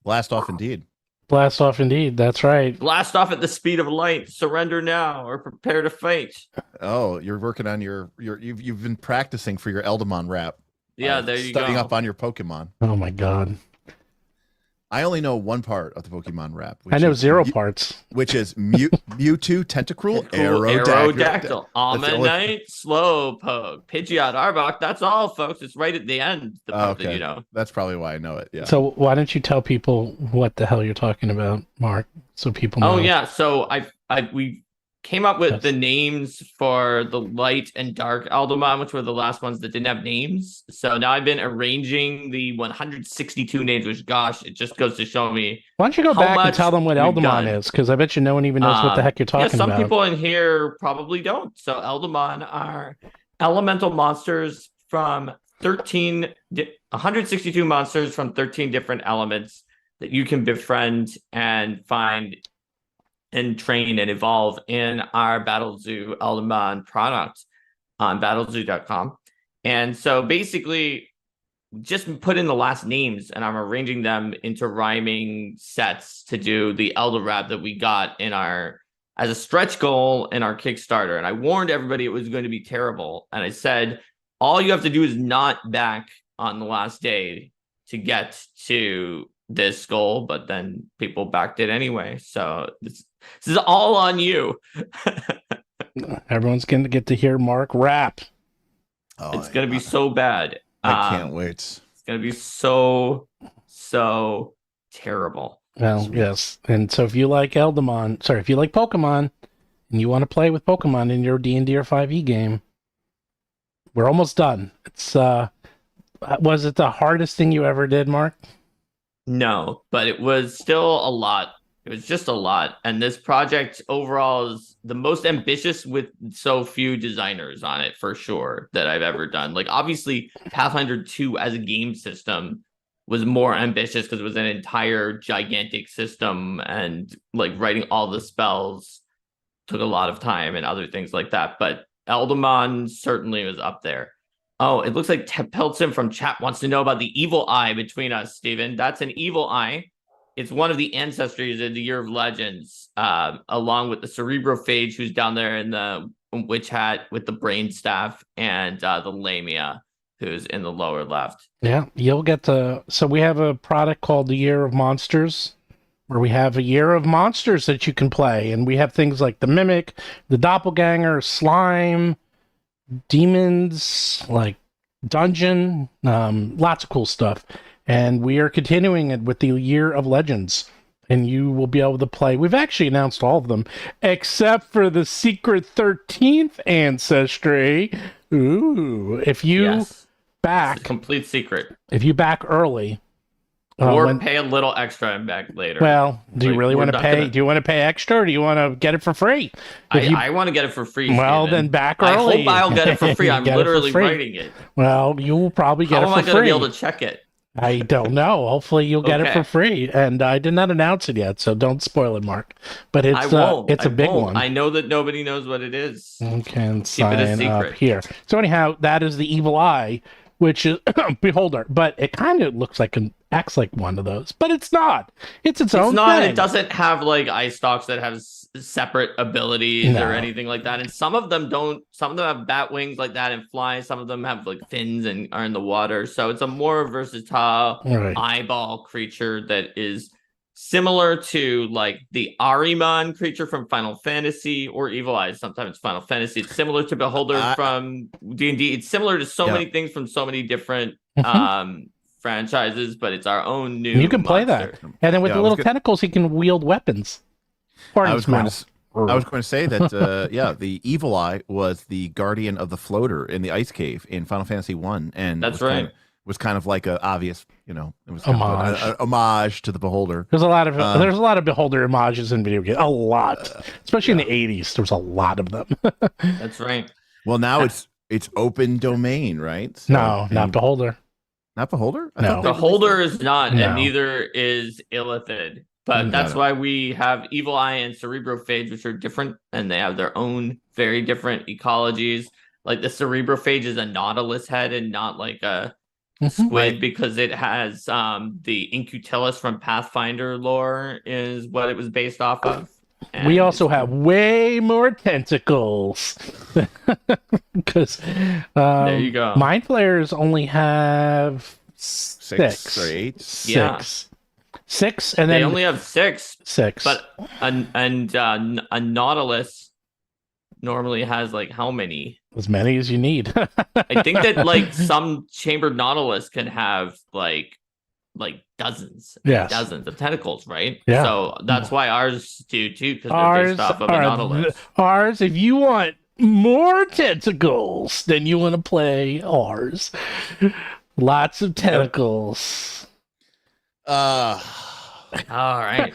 Blast off indeed. Blast off indeed. That's right. Blast off at the speed of light. Surrender now or prepare to fight. Oh, you're working on you've been practicing for your Eldamon rap. Yeah, there you Studying go. up on your Pokemon. Oh my god. I only know one part of the Pokemon rap. I know zero parts. Which is Mewtwo, Tentacruel, Aerodactyl, only- Ammonite, Slowpoke, Pidgeot, Arbok. That's all, folks. It's right at the end. The part that okay. you know. That's probably why I know it. Yeah. So why don't you tell people what the hell you're talking about, Mark, so people know? Oh yeah. So we came up with Yes. the names for the light and dark Alderman, which were the last ones that didn't have names. So now I've been arranging the 162 names, which, gosh, it just goes to show me. Why don't you go how back and much tell them what we've Eldamon done. is? Because I bet you no one even knows what the heck you're talking some about. people in here probably don't. So Eldamon are elemental monsters from 162 monsters from 13 different elements that you can befriend and find and train and evolve in our Battle Zoo Eldamon product on battlezoo.com. And so basically just put in the last names and I'm arranging them into rhyming sets to do the Elder Rap that we got in our as a stretch goal in our Kickstarter. And I warned everybody it was going to be terrible. And I said, all you have to do is not back on the last day to get to this goal, but then people backed it anyway. So this is all on you. Everyone's going to get to hear Mark rap. Oh, It's going to be so bad. I can't wait. It's going to be so terrible. Well, yes. And so if you like if you like Pokemon and you want to play with Pokemon in your D&D or 5e game, we're almost done. It's was it the hardest thing you ever did, Mark? No, but it was still a lot. It was just a lot. And this project overall is the most ambitious with so few designers on it, for sure, that I've ever done. Like, obviously, Pathfinder 2 as a game system was more ambitious because it was an entire gigantic system, and like writing all the spells took a lot of time and other things like that. But Eldamon certainly was up there. Oh, it looks like Peltson from chat wants to know about the evil eye between us, Steven. That's an evil eye. It's one of the ancestries of the Year of Legends, along with the Cerebrophage, who's down there in the witch hat with the brain staff, and the Lamia, who's in the lower left. Yeah, you'll get to... So we have a product called the Year of Monsters, where we have a year of monsters that you can play. And we have things like the Mimic, the Doppelganger, Slime, demons, like dungeon, lots of cool stuff. And we are continuing it with the Year of Legends, and you will be able to play. We've actually announced all of them except for the secret 13th ancestry. Ooh, if you back, it's a complete secret, if you back early, or pay a little extra and back later. Well, do you really want to pay? Do you want to pay extra, or do you want to get it for free? I want to get it for free. Well, Steven. then back early. I hope I'll get it for free. I'm literally writing it. Well, you will probably get it for free. How am I going to be able to check it? I don't know. Hopefully, you'll get it for free. And I did not announce it yet, so don't spoil it, Mark. But it's it's a big one. I know that nobody knows what it is. You can keep it a secret up here. So anyhow, that is the evil eye, which is Beholder, but it kind of looks like acts like one of those, but it's not. It's its own thing. It doesn't have like eye stalks that have separate abilities or anything like that. And some of them don't. Some of them have bat wings like that and fly. Some of them have like fins and are in the water. So it's a more versatile eyeball creature that is similar to like the Ahriman creature from Final Fantasy, or Evil Eyes. Sometimes Final Fantasy. It's similar to Beholder from D&D. It's similar to so many things from so many different franchises, but it's our own new. You can play that, and then with the little tentacles, he can wield weapons. I was going to say that the evil eye was the guardian of the floater in the ice cave in Final Fantasy 1, and that's right. Was kind of like a obvious, it was kind of an homage to the Beholder. There's a lot of Beholder homages in video games, a lot, especially in the 80s. There was a lot of them. That's right. Well, now it's open domain, right? So, no, not Beholder. Not Beholder? No, Beholder is not, and neither is Illithid. But that's why we have Evil Eye and Cerebrophage, which are different, and they have their own very different ecologies. Like the Cerebrophage is a Nautilus head and not like a Squid because it has the Incutellus from Pathfinder lore is what it was based off of. And we also have way more tentacles because there you go. Mind Flayers only have Six or eight. Six, and they then only have six. But a Nautilus normally has like how many? As many as you need. I think that like some chambered Nautilus can have like dozens of tentacles, right? Yeah. So that's why ours do too, because they're based off of a Nautilus. Ours, if you want more tentacles, then you want to play ours. Lots of tentacles. All right.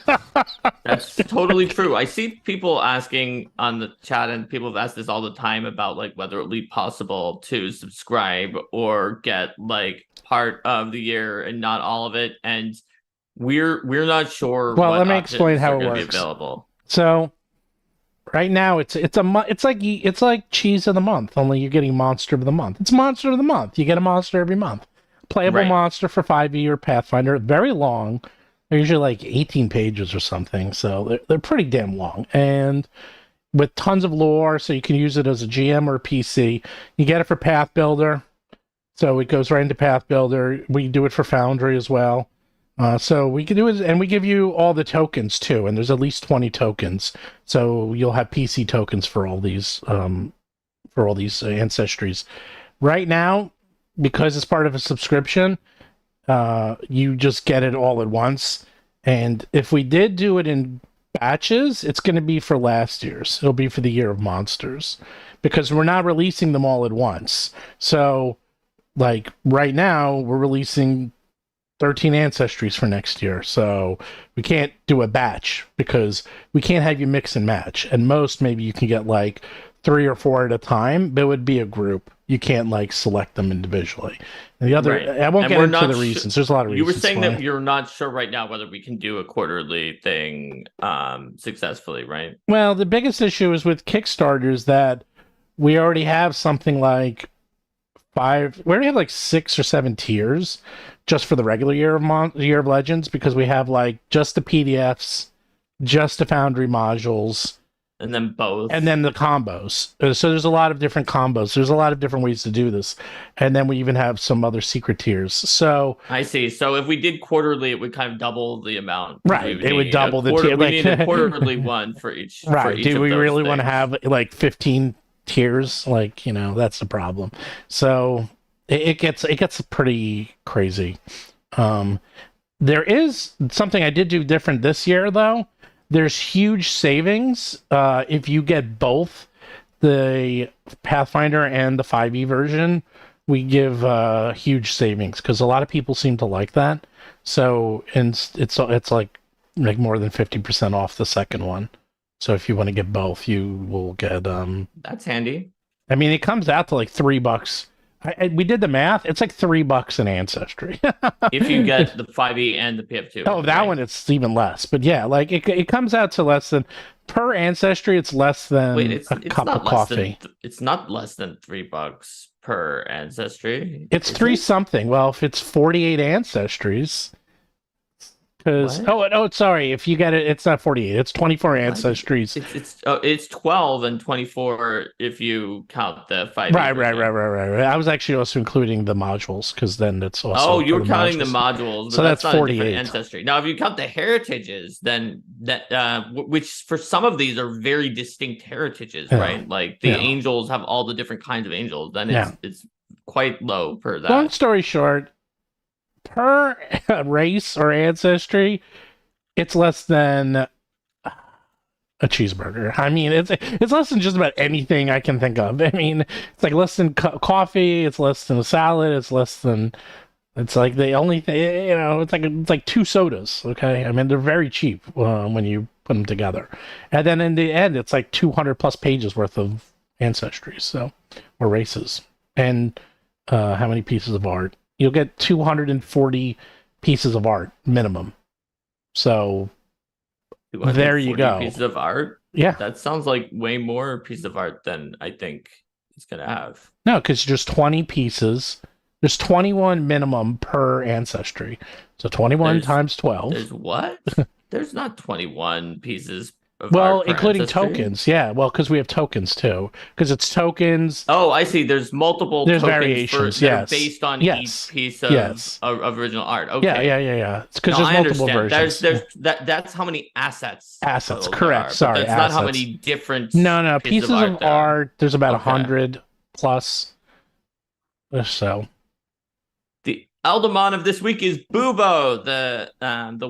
That's totally true. I see people asking on the chat, and people have asked this all the time about like whether it would be possible to subscribe or get like part of the year and not all of it. And we're not sure. Well, let me explain how it works. Available. So right now it's like cheese of the month, only you're getting monster of the month. It's monster of the month. You get a monster every month. Playable monster for 5e Pathfinder. Very long. They're usually like 18 pages or something, so they're pretty damn long. And with tons of lore, so you can use it as a GM or a PC. You get it for Path Builder, so it goes right into Path Builder. We do it for Foundry as well. So we can do it, and we give you all the tokens too, and there's at least 20 tokens. So you'll have PC tokens for all these ancestries. Right now, because it's part of a subscription, you just get it all at once. And if we did do it in batches, it's going to be for last year's. It'll be for the Year of Monsters, because we're not releasing them all at once. So, like right now, we're releasing 13 ancestries for next year. So we can't do a batch because we can't have you mix and match. And most, maybe you can get like 3 or 4 at a time, but it would be a group. You can't like select them individually. And the other, I won't get into the reasons. There's a lot of reasons. You were saying that you're not sure right now whether we can do a quarterly thing successfully, right? Well, the biggest issue is with Kickstarters that we already have something like 5. We already have like 6 or 7 tiers just for the regular Year of Legends, because we have like just the PDFs, just the Foundry modules. And then both. And then the combos. So there's a lot of different combos. There's a lot of different ways to do this. And then we even have some other secret tiers. So I see. So if we did quarterly, it would kind of double the amount. Right. It would double the tier. We need a quarterly one for each. Right. For each Do we really things. want to have like 15 tiers? Like, that's the problem. So it gets pretty crazy. There is something I did do different this year, though. There's huge savings if you get both the Pathfinder and the 5e version. We give huge savings because a lot of people seem to like that. So, and it's like more than 50% off the second one. So if you want to get both, you will get That's handy. I mean, it comes out to like $3. We did the math. It's like $3 an ancestry. If you get the 5e and the PF2. Oh, that one, it's even less. But yeah, like it comes out to less than per ancestry. It's less than a cup of coffee. It's not less than $3 per ancestry. It's 3 something. Well, if it's 48 ancestries. Because sorry, if you get it, it's not 48. It's 24 ancestries. It's 12 and 24 if you count the 5. Right. I was actually also including the modules because then it's also. Oh, you were counting the modules. So that's 48 ancestry. Now, if you count the heritages, then which for some of these are very distinct heritages, right? Like the angels have all the different kinds of angels. Then it's quite low per that. Long story short. Per race or ancestry, it's less than a cheeseburger. I mean, it's less than just about anything I can think of. I mean, it's like less than coffee. It's less than a salad. It's like the only thing. It's like 2 sodas. Okay, I mean they're very cheap when you put them together, and then in the end, it's like 200+ pages worth of ancestries, or races, and how many pieces of art. You'll get 240 pieces of art minimum. So there you go. Pieces of art? Yeah. That sounds like way more pieces of art than I think it's going to have. No, because just 20 pieces. There's 21 minimum per ancestry. So 21 times 12. There's what? There's not 21 pieces of Well, art per including ancestry. tokens. Yeah, well, because we have tokens too. Because it's tokens. Oh, I see. There's multiple There's tokens variations, that are yes. based on Yes. each piece of, Yes. of original art. Okay. Yeah. It's because No, there's I multiple understand. versions. That's how many assets. Assets, total there correct. are, but Sorry, that's not how assets. many different. No. Pieces of there are. art. There's about Okay. 100 plus. So. The Eldamon of this week is Bubo, the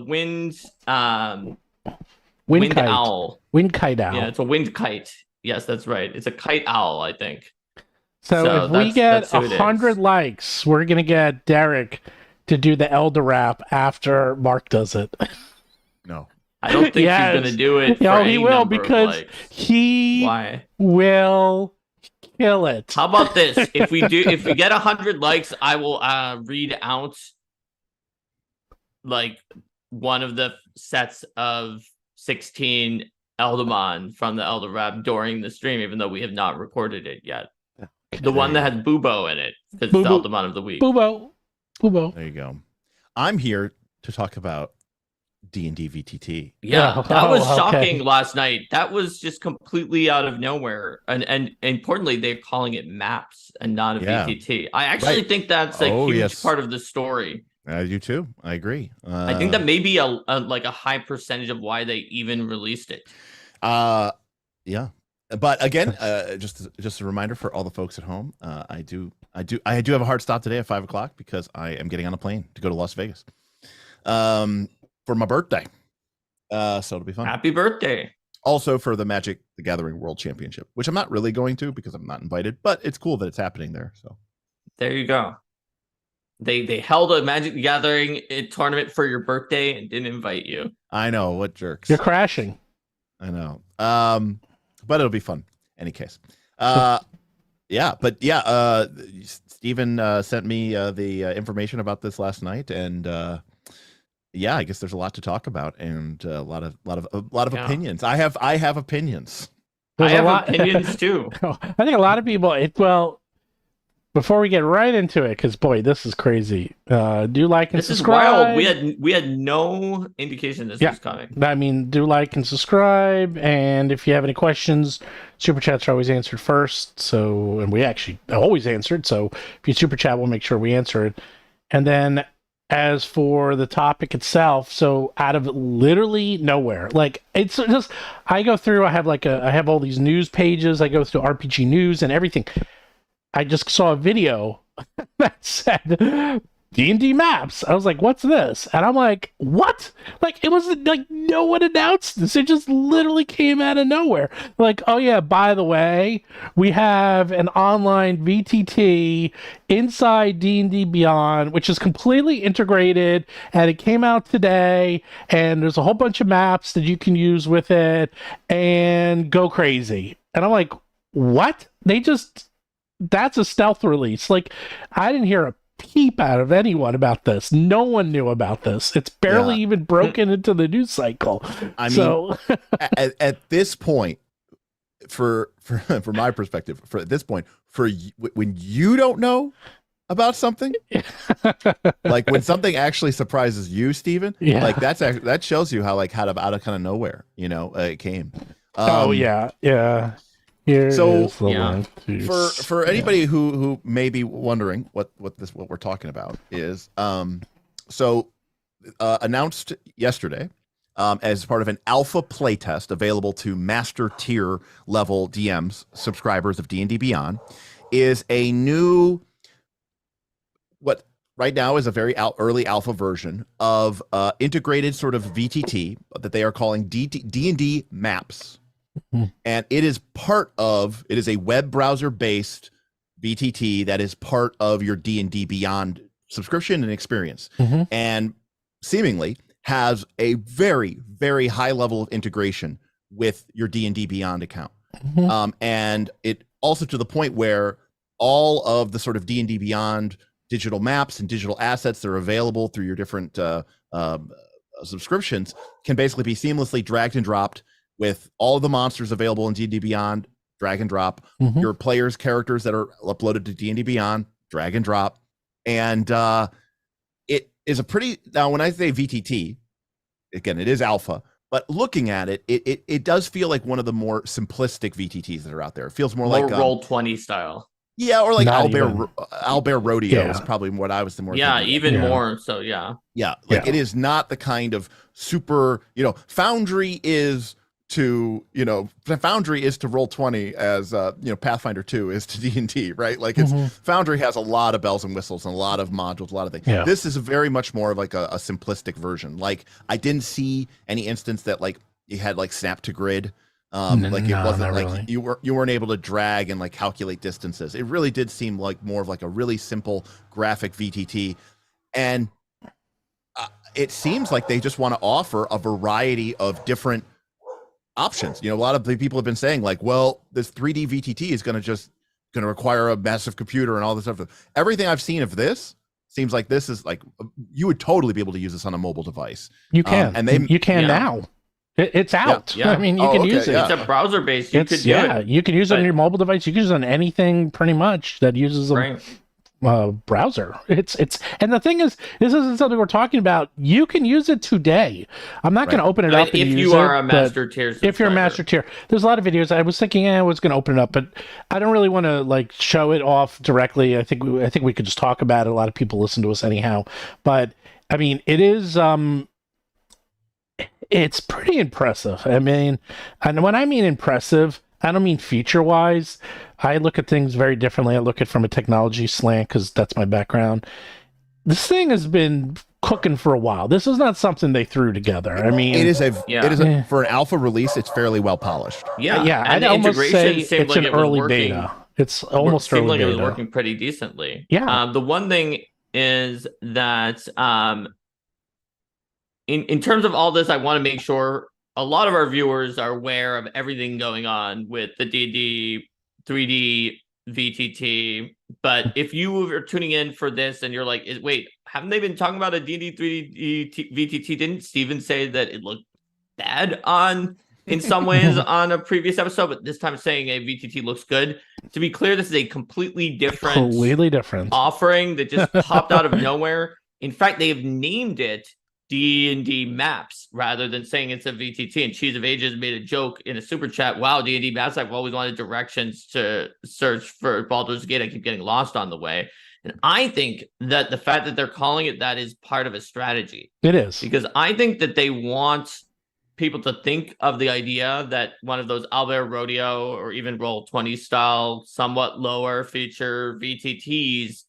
wind Kite. owl. Wind kite owl. Yeah, it's a wind kite. Yes, that's right. It's a kite owl, I think. So if we get 100 likes, we're gonna get Derik to do the Elder rap after Mark does it. No, I don't think he's gonna do it. No, he will because he Why? will kill it. How about this? If we get 100 likes, I will read out like one of the sets of 16 Eldamon from the Elder Rap during the stream, even though we have not recorded it yet. The one that has Bubo in it, because it's the Eldamon of the week. Bubo. There you go. I'm here to talk about D&D VTT. Yeah, that was shocking okay. last night. That was just completely out of nowhere. And importantly, they're calling it maps and not a VTT. I actually think that's a huge part of the story. I do too. I agree. I think that may be a high percentage of why they even released it. Yeah. But again, just a reminder for all the folks at home. I do have a hard stop today at 5:00 because I am getting on a plane to go to Las Vegas for my birthday. So it'll be fun. Happy birthday! Also for the Magic the Gathering World Championship, which I'm not really going to because I'm not invited, but it's cool that it's happening there. So there you go. They held a Magic the Gathering tournament for your birthday and didn't invite you. I know, what jerks. You're crashing. I know. But it'll be fun. Any case. Steven sent me the information about this last night, and I guess there's a lot to talk about and a lot of opinions. I have opinions. I have opinions too. I think a lot of people. Before we get right into it, because boy, this is crazy. Do like and subscribe. This is wild. We had no indication this was coming. I mean, do like and subscribe, and if you have any questions, super chats are always answered first. So, and we actually always answered. So, if you super chat, we'll make sure we answer it. And then, as for the topic itself, so out of literally nowhere, like it's just, I go through. I have all these news pages. I go through RPG news and everything. I just saw a video that said D&D Maps. I was like, what's this? And I'm like, what? Like, it was like no one announced this. It just literally came out of nowhere. Like, oh yeah, by the way, we have an online VTT inside D&D Beyond, which is completely integrated, and it came out today, and there's a whole bunch of maps that you can use with it, and go crazy. And I'm like, what? That's a stealth release. Like, I didn't hear a peep out of anyone about this. No one knew about this. It's barely even broken into the news cycle. I mean, at this point, from my perspective, at this point, when you don't know about something, like when something actually surprises you, Steven, like that shows you how out of kind of nowhere, it came. For anybody who may be wondering what we're talking about is announced yesterday as part of an alpha playtest available to master tier level DMs, subscribers of D&D Beyond, is a new what right now is a very early alpha version of integrated sort of VTT that they are calling D&D Maps. And it is a web browser based VTT that is part of your D&D Beyond subscription and experience, and seemingly has a very, very high level of integration with your D&D Beyond account. And it also to the point where all of the sort of D&D Beyond digital maps and digital assets that are available through your different subscriptions can basically be seamlessly dragged and dropped with all of the monsters available in D&D Beyond, drag and drop. Your players' characters that are uploaded to D&D Beyond, drag and drop. and it is a pretty. Now, when I say VTT, again, it is alpha. But looking at it, it does feel like one of the more simplistic VTTs that are out there. It feels more like Roll-20 style. Yeah, or like Not Owlbear Rodeo Yeah. is probably what I was the more. Yeah, thinking of. even Yeah. more. So yeah. Yeah, like Yeah. it is not the kind of super, Foundry is to, Foundry is to Roll20 as, Pathfinder 2 is to D&D, right? Like Mhm. Foundry has a lot of bells and whistles and a lot of modules, a lot of things. Yeah. This is very much more of like a simplistic version. Like I didn't see any instance that like you had like snap to grid. Like it No, wasn't not like really. you weren't able to drag and like calculate distances. It really did seem like more of like a really simple graphic VTT. And it seems like they just want to offer a variety of different options. A lot of the people have been saying like, well, this 3D VTT is going to require a massive computer and all this stuff. Everything I've seen of this seems like this is like, you would totally be able to use this on a mobile device. You can, and you can Yeah. now. It's out. Yeah. I mean, you can use it. yeah. It's a browser based. You could do it. You can use it on But- your mobile device. You can use it on anything pretty much that uses a Right. browser. It's and the thing is, this isn't something we're talking about. You can use it today. I'm not going to open it I up mean, and if use you are it, a but master tier, if you're a subscriber. master tier, there's a lot of videos. I was thinking, I was going to open it up, but I don't really want to like show it off directly. I think we could just talk about it. A lot of people listen to us anyhow, but I mean, it is. It's pretty impressive. I mean, and when I mean impressive, I don't mean feature-wise. I look at things very differently. I look at it from a technology slant because that's my background. This thing has been cooking for a while. This is not something they threw together. I mean, Yeah. for an alpha release, it's fairly well polished. Yeah. yeah. And I'd the almost integration say seemed it's like an it was early working- beta. It's almost seemed early like beta. it was working pretty decently. Yeah. The one thing is that in terms of all this, I want to make sure a lot of our viewers are aware of everything going on with the D&D 3D VTT. But if you are tuning in for this and you're like, wait, haven't they been talking about a D&D 3D VTT? Didn't Steven say that it looked bad in some ways on a previous episode, but this time saying a VTT looks good? To be clear, this is a completely different offering that just popped out of nowhere. In fact, they have named it D&D Maps rather than saying it's a VTT. And Cheese of Ages made a joke in a super chat. Wow, D&D Maps, I've always wanted directions to search for Baldur's Gate. I keep getting lost on the way. And I think that the fact that they're calling it that is part of a strategy. It is. Because I think that they want people to think of the idea that one of those Owlbear Rodeo or even Roll20 style, somewhat lower feature VTTs,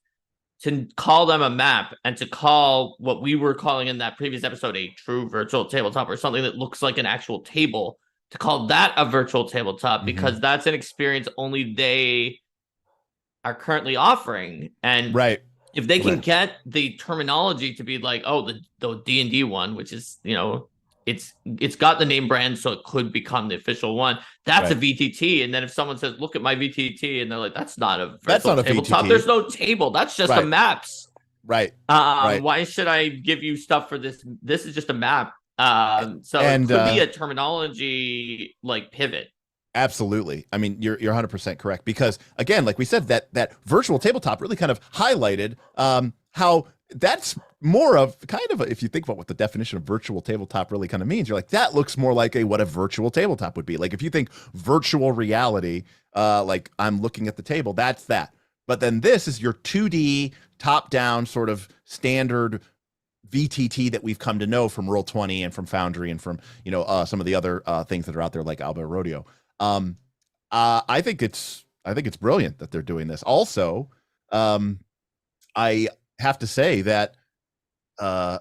to call them a map and to call what we were calling in that previous episode a true virtual tabletop or something that looks like an actual table, to call that a virtual tabletop, because that's an experience only they are currently offering. And right. if they can get the terminology to be like, oh, the D&D one, which is, it's got the name brand, so it could become the official one. That's a VTT. And then if someone says, look at my VTT, and they're like, that's not a tabletop. VTT. There's no table. That's just a maps. Right. Why should I give you stuff for this? This is just a map. So it could be a terminology like pivot. Absolutely. I mean, you're 100% correct, because again, like we said, that virtual tabletop really kind of highlighted how that's more of kind of if you think about what the definition of virtual tabletop really kind of means, you're like, that looks more like what a virtual tabletop would be. Like if you think virtual reality, like I'm looking at the table, that's that. But then this is your 2D top down sort of standard VTT that we've come to know from Roll20 and from Foundry and from, some of the other things that are out there like Owlbear Rodeo. I think it's brilliant that they're doing this. Also, I have to say that, I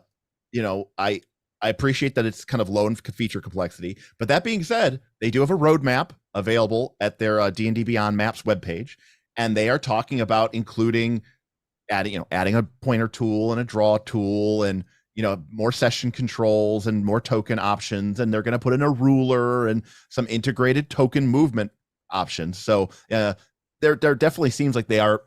appreciate that it's kind of low in feature complexity, but that being said, they do have a roadmap available at their D&D Beyond Maps webpage, and they are talking about including adding a pointer tool and a draw tool and, more session controls and more token options. And they're going to put in a ruler and some integrated token movement options. So, there definitely seems like they are,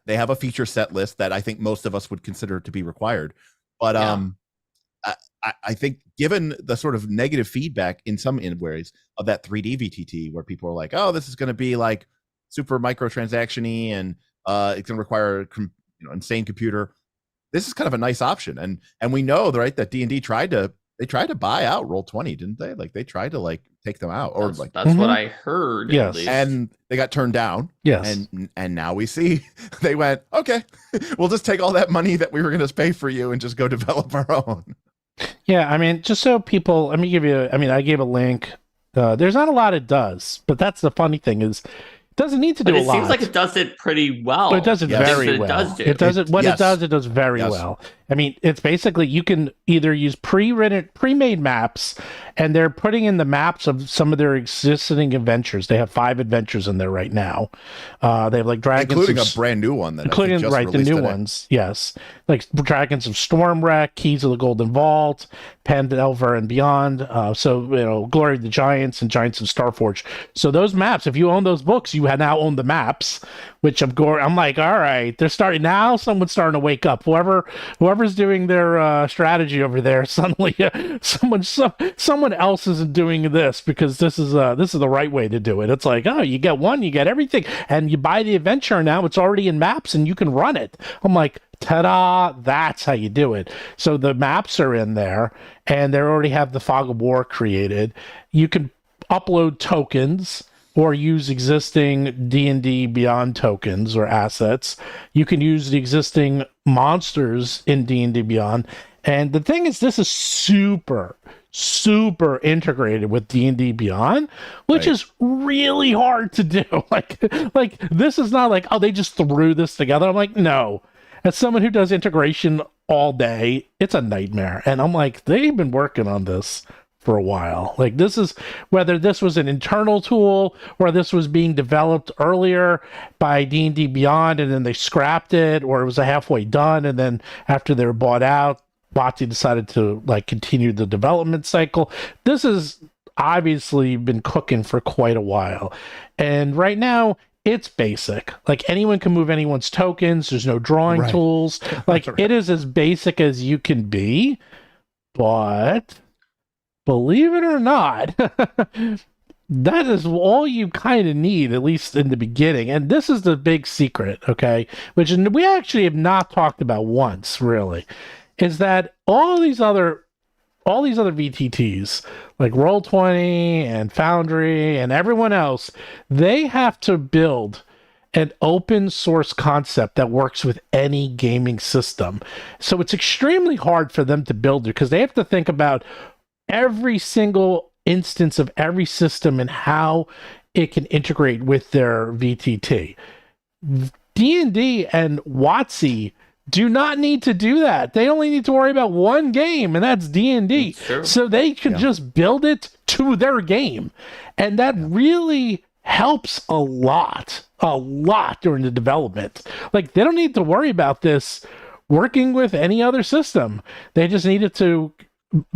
they have a feature set list that I think most of us would consider to be required. But I think given the sort of negative feedback in some ways of that 3D VTT, where people are like, oh, this is going to be like super microtransaction-y and it's going to require insane computer, this is kind of a nice option. And we know, right, that D&D tried to buy out Roll20, didn't they? Like they tried to take them out, or that's what I heard. Yes. At least. And they got turned down. Yes. And now we see they went, okay, we'll just take all that money that we were going to pay for you and just go develop our own. Yeah, I mean, just so people, I gave a link. There's not a lot it does, but that's the funny thing is, it doesn't need to do a lot. It seems like it does it pretty well. But it does it very well. It does it does very well. I mean, it's basically, you can either use pre-made maps, and they're putting in the maps of some of their existing adventures. They have 5 adventures in there right now. They have like Dragons, including a brand new one that including the new ones. Yes, like Dragons of Stormwreck, Keys of the Golden Vault, Pandelver and Beyond. So Glory of the Giants and Giants of Starforge. So those maps, if you own those books, you now own the maps. Which I'm like, all right, they're starting now. Someone's starting to wake up. Whoever's doing their strategy over there, suddenly someone else isn't doing this, because this is the right way to do it. It's like, oh, you get one, you get everything, and you buy the adventure now. It's already in maps, and you can run it. I'm like, ta-da! That's how you do it. So the maps are in there, and they already have the Fog of War created. You can upload tokens, or use existing D&D Beyond tokens or assets. You can use the existing monsters in D&D Beyond. And the thing is, this is super, super integrated with D&D Beyond, which is really hard to do. Like this is not like, oh, they just threw this together. I'm like, no. As someone who does integration all day, it's a nightmare. And I'm like, they've been working on this for a while. Like, this is, whether this was an internal tool or this was being developed earlier by D&D Beyond and then they scrapped it, or it was a halfway done and then after they were bought out, WoTC decided to continue the development cycle. This has obviously been cooking for quite a while. And right now, it's basic. Like, anyone can move anyone's tokens. There's no drawing tools. Like, it is as basic as you can be. But believe it or not, that is all you kind of need, at least in the beginning. And this is the big secret, okay? Which we actually have not talked about once, really, is that all these other VTTs, like Roll20 and Foundry and everyone else, they have to build an open source concept that works with any gaming system. So it's extremely hard for them to build it, because they have to think about every single instance of every system and how it can integrate with their VTT. D&D and WoTC do not need to do that. They only need to worry about one game, and that's D&D. So they can just build it to their game. And that really helps a lot during the development. Like, they don't need to worry about this working with any other system. They just needed to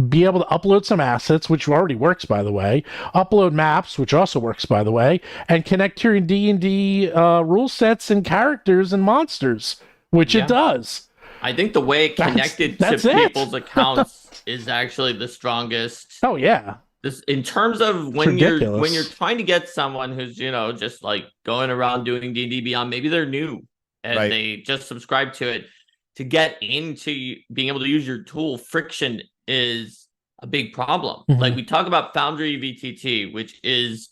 be able to upload some assets, which already works, by the way, upload maps, which also works, by the way, and connect your D&D rule sets and characters and monsters, which it does. I think the way it connected to people's accounts is actually the strongest. Oh, yeah. This, in terms of when you're trying to get someone who's, just like going around doing D&D Beyond, maybe they're new and they just subscribe to it, to get into being able to use your tool, friction is a big problem. Mm-hmm. Like, we talk about Foundry VTT, which is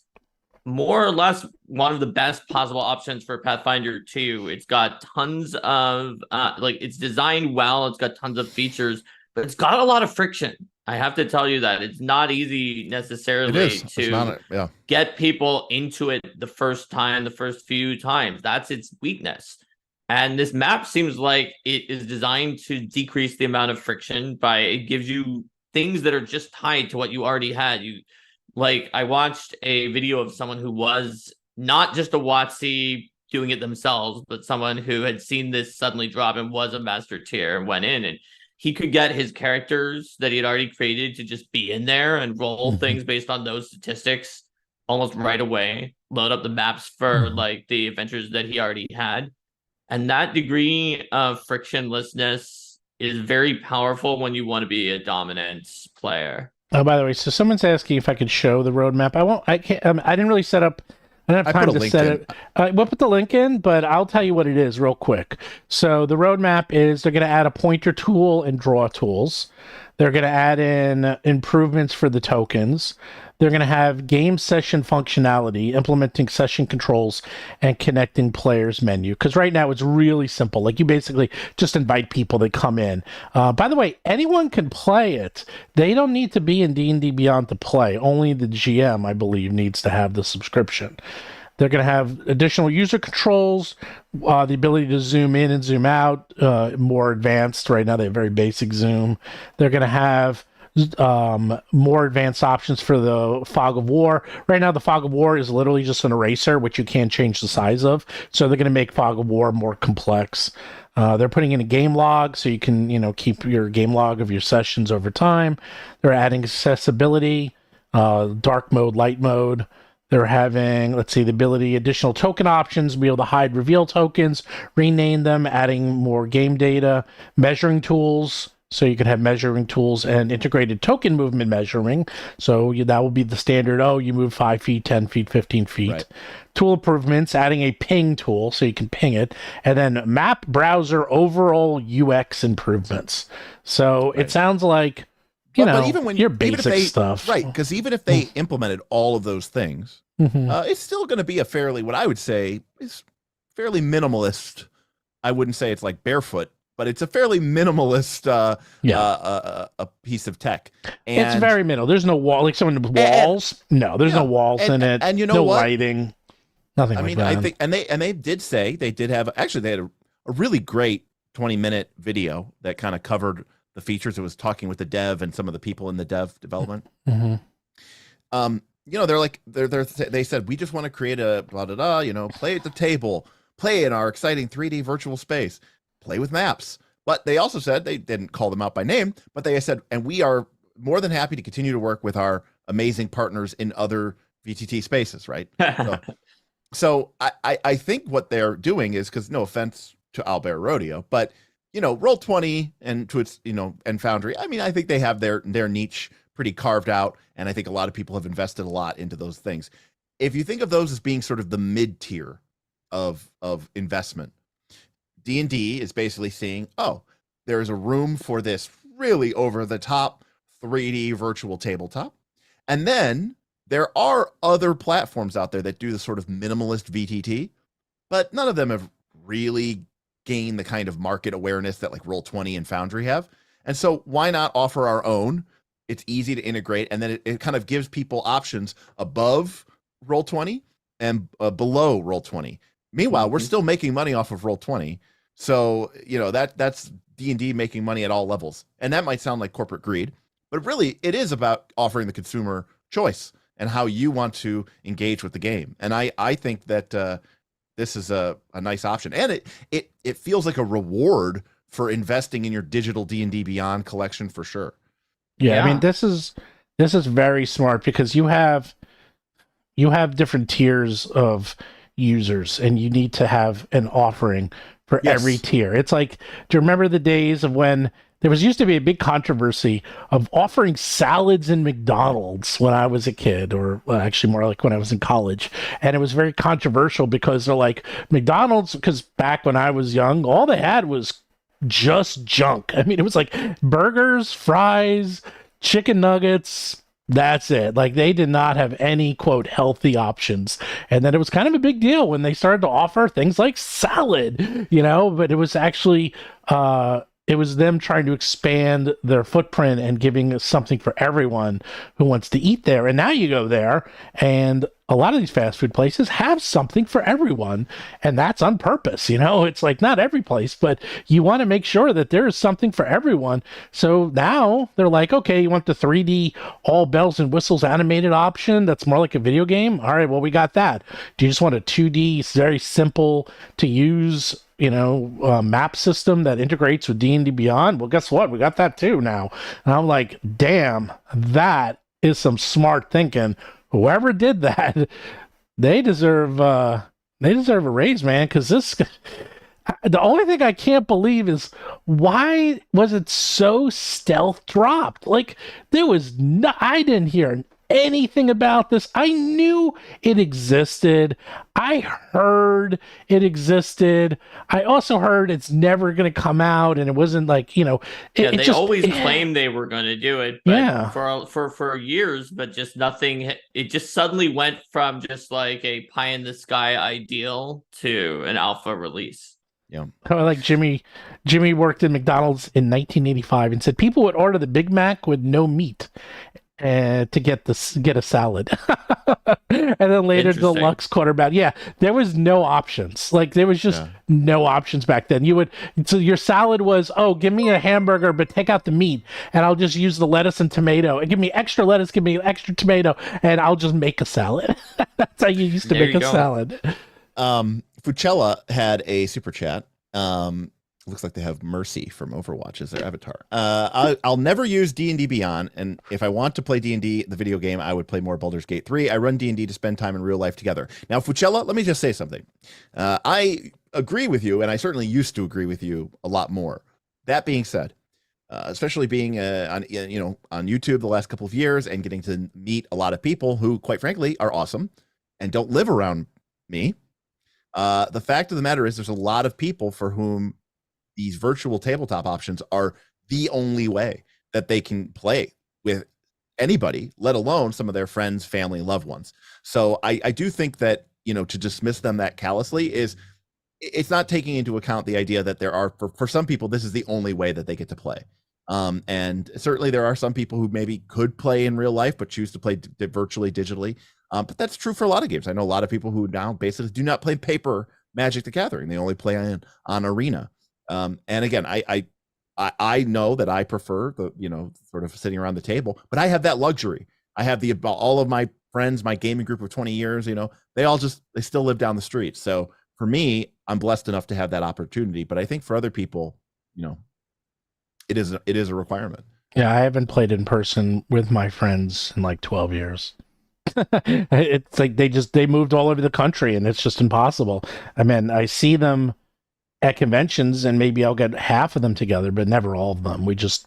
more or less one of the best possible options for Pathfinder 2. It's got tons of it's designed well, it's got tons of features, but it's got a lot of friction. I have to tell you that it's not easy necessarily to get people into it the first few times. That's its weakness. And this map seems like it is designed to decrease the amount of friction by, it gives you things that are just tied to what you already had. I watched a video of someone who was not just a WoTC doing it themselves, but someone who had seen this suddenly drop and was a master tier and went in, and he could get his characters that he had already created to just be in there and roll things based on those statistics almost right away, load up the maps for the adventures that he already had. And that degree of frictionlessness is very powerful when you want to be a dominant player. Oh, by the way, so someone's asking if I could show the roadmap. I won't. I can't. I didn't really set up I don't have I time put a to link set in. it. We'll put the link in, but I'll tell you what it is real quick. So the roadmap is they're going to add a pointer tool and draw tools. They're going to add in improvements for the tokens. They're going to have game session functionality, implementing session controls and connecting players menu. Because right now it's really simple. Like you basically just invite people that come in. By the way, anyone can play it. They don't need to be in D&D Beyond to play. Only the GM, I believe, needs to have the subscription. They're going to have additional user controls, the ability to zoom in and zoom out, more advanced. Right now they have very basic zoom. They're going to have more advanced options for the Fog of War. Right now, the Fog of War is literally just an eraser, which you can't change the size of. So they're going to make Fog of War more complex. They're putting in a game log, so you can, keep your game log of your sessions over time. They're adding accessibility, dark mode, light mode. They're having, the ability, additional token options, be able to hide reveal tokens, rename them, adding more game data, measuring tools. So you can have measuring tools and integrated token movement measuring. So that will be the standard. Oh, you move 5 feet, 10 feet, 15 feet. Right. Tool improvements, adding a ping tool so you can ping it. And then map browser overall UX improvements. So It sounds like, but even your basic stuff. Right, because even if they implemented all of those things, it's still going to be what I would say is fairly minimalist. I wouldn't say it's like barefoot, but it's a fairly minimalist a piece of tech. And it's very minimal. There's no wall, like some of the walls. No, there's no walls in it. And no lighting. Nothing like that. I think, and they did say they had a really great 20-minute video that kind of covered the features. It was talking with the dev and some of the people in the dev development. They said, we just want to create a blah, blah, blah, play at the table, play in our exciting 3D virtual space, play with maps. But they also said, they didn't call them out by name, but they said, and we are more than happy to continue to work with our amazing partners in other VTT spaces, right? So I think what they're doing is, because no offense to Owlbear Rodeo, but Roll20 and to its, and Foundry, I think they have their niche pretty carved out, and I think a lot of people have invested a lot into those things. If you think of those as being sort of the mid-tier of investment, D&D is basically seeing, there is a room for this really over-the-top 3D virtual tabletop. And then there are other platforms out there that do the sort of minimalist VTT, but none of them have really gained the kind of market awareness that like Roll20 and Foundry have. And so why not offer our own? It's easy to integrate, and then it kind of gives people options above Roll20 and below Roll20. Meanwhile, we're still making money off of Roll20. So, that's D&D making money at all levels. And that might sound like corporate greed, but really it is about offering the consumer choice and how you want to engage with the game. And I think that this is a nice option. And it feels like a reward for investing in your digital D&D Beyond collection for sure. Yeah. This is very smart, because you have different tiers of users, and you need to have an offering for every tier. It's like, do you remember the days of when there used to be a big controversy of offering salads in McDonald's when I was a kid, or actually more like when I was in college. And it was very controversial because they're like, McDonald's, because back when I was young, all they had was just junk. It was like burgers, fries, chicken nuggets. That's it. Like, they did not have any, quote, healthy options. And then it was kind of a big deal when they started to offer things like salad, but it was actually, it was them trying to expand their footprint and giving something for everyone who wants to eat there. And now you go there, and a lot of these fast food places have something for everyone, and that's on purpose. It's like, not every place, but you want to make sure that there is something for everyone. So now they're like, okay, you want the 3D all bells and whistles animated option that's more like a video game? All right, well, we got that. Do you just want a 2D, very simple to use map system that integrates with D&D Beyond? Well, guess what? We got that too now. And I'm like, damn, that is some smart thinking. Whoever did that, they deserve a raise, man. Because the only thing I can't believe is, why was it so stealth dropped? Like, I didn't hear anything about this. I knew it existed. I heard it existed. I also heard it's never going to come out, and it wasn't like, they always claimed they were going to do it, but Yeah. for years, but just nothing. It just suddenly went from just like a pie in the sky ideal to an alpha release. Yeah. Like Jimmy worked in McDonald's in 1985 and said people would order the Big Mac with no meat to get a salad. And then later deluxe quarterback. Yeah, there was no options. Like there was just no options back then. So your salad was, give me a hamburger, but take out the meat, and I'll just use the lettuce and tomato. And give me extra lettuce, give me extra tomato, and I'll just make a salad. That's how you used to make a salad. Fuchella had a super chat. Looks like they have Mercy from Overwatch as their avatar. I'll never use D&D Beyond, and if I want to play D&D, the video game, I would play more Baldur's Gate 3. I run D&D to spend time in real life together. Now, Fuchella, let me just say something. I agree with you, and I certainly used to agree with you a lot more. That being said, especially being on YouTube the last couple of years and getting to meet a lot of people who, quite frankly, are awesome and don't live around me. The fact of the matter is there's a lot of people for whom these virtual tabletop options are the only way that they can play with anybody, let alone some of their friends, family, loved ones. So I do think that, to dismiss them that callously it's not taking into account the idea that there are, for some people, this is the only way that they get to play. And certainly there are some people who maybe could play in real life, but choose to play virtually, digitally. But that's true for a lot of games. I know a lot of people who now basically do not play paper Magic the Gathering. They only play on Arena. And again, I know that I prefer the, sort of sitting around the table, but I have that luxury. I have all of my friends, my gaming group of 20 years, they still live down the street. So for me, I'm blessed enough to have that opportunity. But I think for other people, it is a requirement. Yeah, I haven't played in person with my friends in like 12 years. It's like they moved all over the country, and it's just impossible. I mean, I see them at conventions, and maybe I'll get half of them together, but never all of them. We just,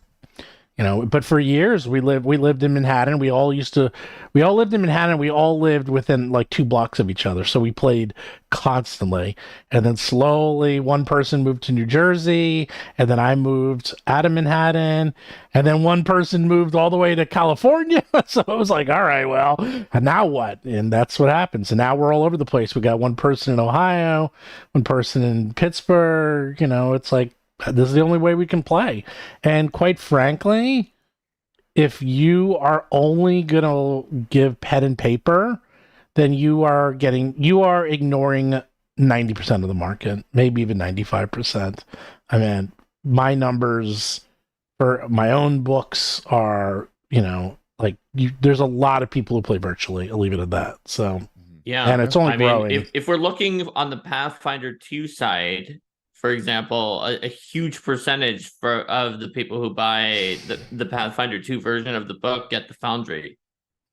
but for years we lived in Manhattan. We all lived in Manhattan. We all lived within like 2 blocks of each other. So we played constantly. And then slowly one person moved to New Jersey, and then I moved out of Manhattan, and then one person moved all the way to California. So it was like, all right, well, and now what? And that's what happens. And now we're all over the place. We got one person in Ohio, one person in Pittsburgh. It's like, this is the only way we can play. And quite frankly, if you are only going to give pen and paper, then you are ignoring 90% of the market, maybe even 95%. I mean, my numbers for my own books are, there's a lot of people who play virtually. I'll leave it at that. So, yeah. And it's only growing. If we're looking on the Pathfinder 2 side, for example, a huge percentage of the people who buy the Pathfinder 2 version of the book get the Foundry.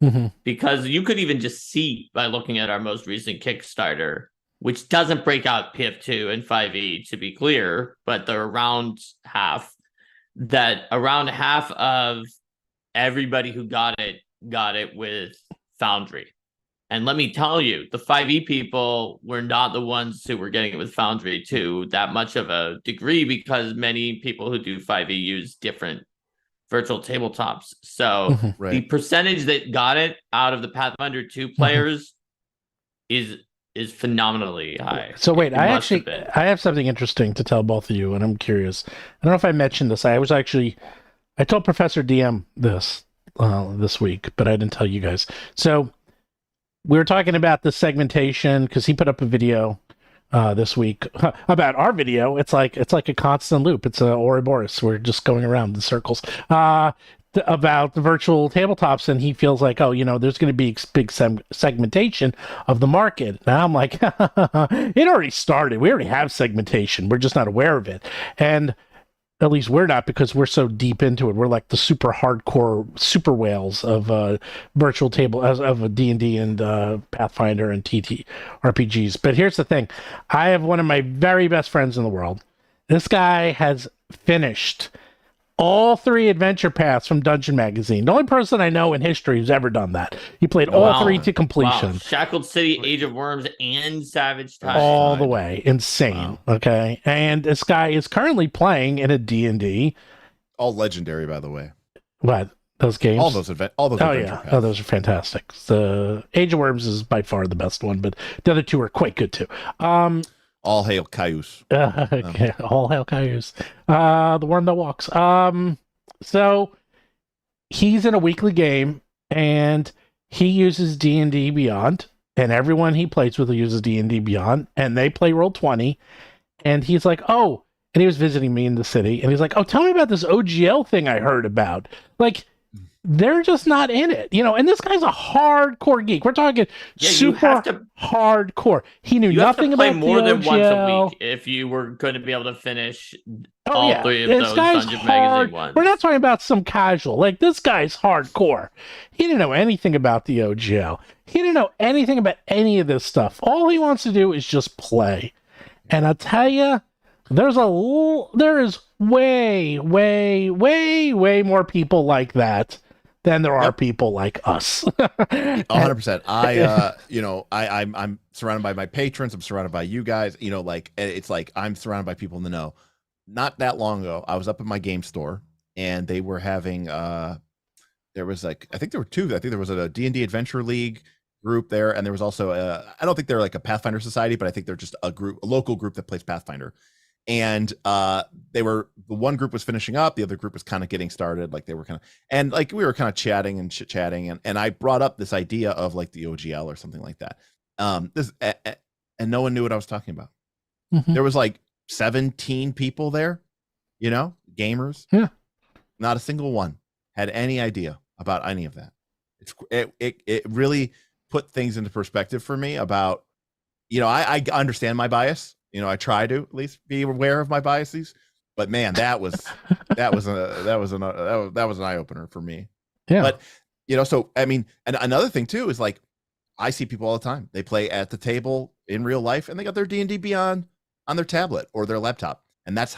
Mm-hmm. Because you could even just see by looking at our most recent Kickstarter, which doesn't break out PF2 and 5e, to be clear, but they're around half of everybody who got it with Foundry. And let me tell you, the 5e people were not the ones who were getting it with Foundry to that much of a degree, because many people who do 5e use different virtual tabletops. So Right. The percentage that got it out of the Pathfinder 2 players is phenomenally high. So wait, I have something interesting to tell both of you, and I'm curious. I don't know if I mentioned this. I told Professor DM this week, but I didn't tell you guys. So we were talking about the segmentation because he put up a video this week about our video. It's like a constant loop. It's a Ouroboros. We're just going around in circles about the virtual tabletops, and he feels like, there's going to be big segmentation of the market. And I'm like, it already started. We already have segmentation. We're just not aware of it. And at least we're not, because we're so deep into it. We're like the super hardcore super whales of virtual table of a D&D and Pathfinder and TT RPGs. But here's the thing. I have one of my very best friends in the world. This guy has finished all 3 adventure paths from Dungeon Magazine. The only person I know in history who's ever done that. He played all 3 to completion. Wow. Shackled City, Age of Worms, and Savage Tide. All the way. Insane. Wow. Okay. And this guy is currently playing in a D&D. All legendary, by the way. What? Those games? All those adventure paths. Oh, those are fantastic. The Age of Worms is by far the best one, but the other 2 are quite good too. All hail Cayuse. Okay. All hail Cayuse. The worm that walks. So he's in a weekly game, and he uses D&D Beyond, and everyone he plays with uses D&D Beyond, and they play Roll20, and he's like, oh, and he was visiting me in the city, and he's like, oh, tell me about this OGL thing I heard about. Like, they're just not in it, and this guy's a hardcore geek. We're talking super hardcore. He knew nothing about more the than OGL. Once a week if you were going to be able to finish all 3 of those Dungeon Magazine ones. We're not talking about some casual. Like, this guy's hardcore. He didn't know anything about the OGL. He didn't know anything about any of this stuff. All he wants to do is just play. And I'll tell you, there is way, way, way, way more people like that than there are people like us. 100%. I'm surrounded by my patrons. I'm surrounded by you guys. It's like I'm surrounded by people in the know. Not that long ago, I was up at my game store, and they were having there was I think there were 2. I think there was a D&D Adventure League group there, and there was also I don't think they're like a Pathfinder society, but I think they're just a local group that plays Pathfinder. And the one group was finishing up, the other group was kind of getting started. Like, they were kind of, and like we were kind of chatting and chit chatting, and I brought up this idea of like the OGL or something like that. And no one knew what I was talking about. Mm-hmm. There was like 17 people there, gamers. Yeah. Not a single one had any idea about any of that. It really put things into perspective for me about, I understand my bias. I try to at least be aware of my biases, but man, that was an eye opener for me. Yeah. But so I mean, and another thing too is like, I see people all the time. They play at the table in real life, and they got their D&D Beyond on their tablet or their laptop, and that's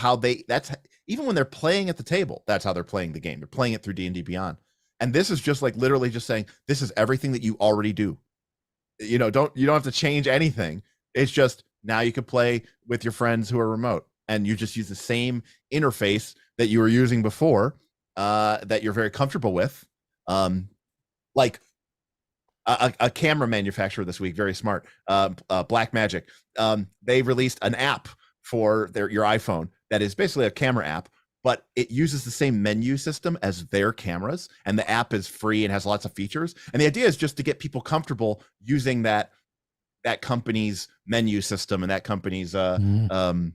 even when they're playing at the table, that's how they're playing the game. They're playing it through D&D Beyond, and this is just like literally just saying this is everything that you already do. You don't have to change anything. It's just, now you can play with your friends who are remote, and you just use the same interface that you were using before, that you're very comfortable with. Like a camera manufacturer this week, very smart, Black Magic. They released an app for your iPhone that is basically a camera app, but it uses the same menu system as their cameras, and the app is free and has lots of features. And the idea is just to get people comfortable using that company's menu system and that company's the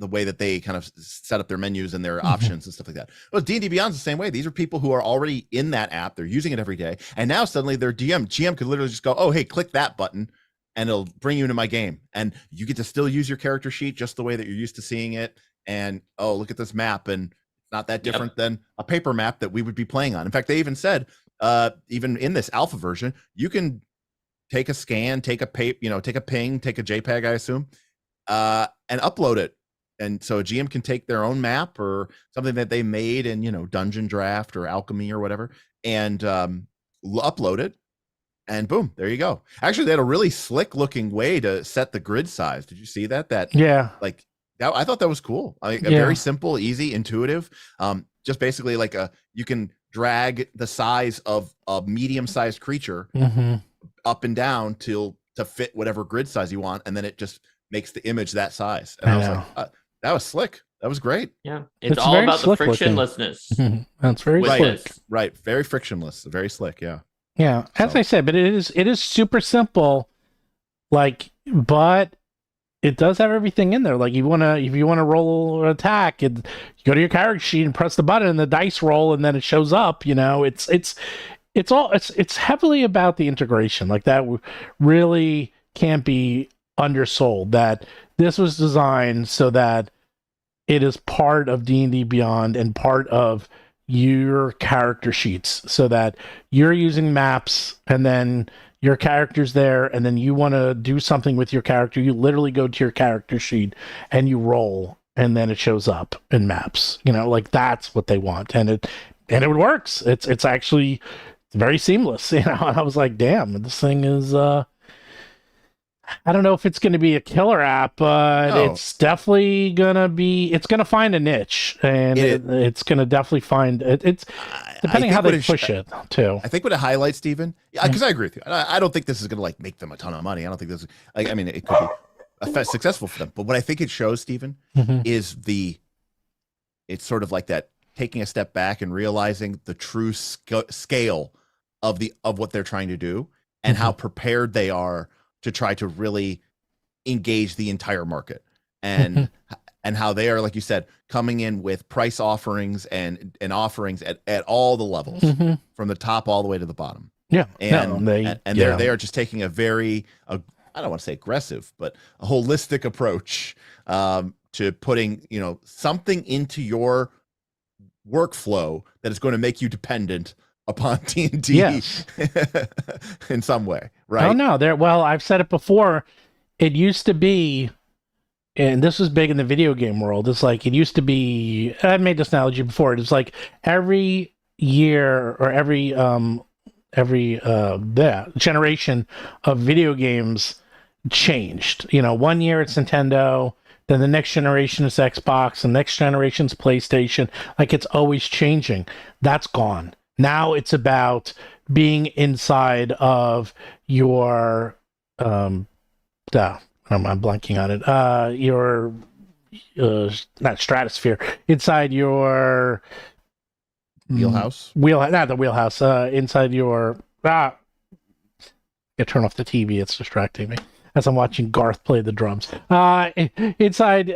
way that they kind of set up their menus and their options and stuff like that. Well, D&D Beyond's the same way. These are people who are already in that app. They're using it every day, and now suddenly their GM could literally just go, oh, hey, click that button, and it'll bring you into my game, and you get to still use your character sheet just the way that you're used to seeing it. And oh, look at this map, and it's not that different than a paper map that we would be playing on. In fact, they even said, even in this alpha version, you can take a scan, take a ping, take a JPEG, I assume, and upload it. And so a GM can take their own map or something that they made in, Dungeon Draft or Alchemy or whatever, and upload it, and boom, there you go. Actually, they had a really slick looking way to set the grid size. Did you see that? Like that, I thought that was cool. Very simple, easy, intuitive. Just basically like you can drag the size of a medium-sized creature up and down to fit whatever grid size you want, and then it just makes the image that size. And I was like, that was slick. That was great. Yeah, it's all about the frictionlessness. That's very slick. Right, very frictionless, very slick. Yeah. Yeah, as I said, but it is super simple. Like, but it does have everything in there. Like, if you wanna roll an attack, you go to your character sheet and press the button, and the dice roll, and then it shows up. It's heavily about the integration. Like, that really can't be undersold. That this was designed so that it is part of D&D Beyond and part of your character sheets, so that you're using maps, and then your character's there, and then you want to do something with your character, you literally go to your character sheet and you roll, and then it shows up in maps. Like that's what they want, and it works. It's actually very seamless. And I was like, damn, this thing is. I don't know if it's going to be a killer app, but it's definitely going to be. It's going to find a niche, and it's going to definitely find it. It's depending how they push it too. I think what it highlights, Stephen, because I agree with you. I don't think this is going to like make them a ton of money. I don't think this. I mean, it could be successful for them, but what I think it shows, Stephen, is it's sort of like that taking a step back and realizing the true scale of what they're trying to do and how prepared they are to try to really engage the entire market, and how they are, like you said, coming in with price offerings and offerings at all the levels, from the top all the way to the bottom. Yeah, and they are just taking a very I don't want to say aggressive, but a holistic approach to putting something into your workflow that is going to make you dependent upon D&D in some way, right? Oh no, well, I've said it before. It used to be, and this was big in the video game world. It's like it used to be. I've made this analogy before. It's like every year or every generation of video games changed. 1 year it's Nintendo. Then the next generation is Xbox. The next generation's PlayStation. Like it's always changing. That's gone. Now it's about being inside of your, I'm blanking on it. Your, not stratosphere, inside your wheelhouse. Not the wheelhouse. Inside your. I turn off the TV. It's distracting me as I'm watching Garth play the drums. Inside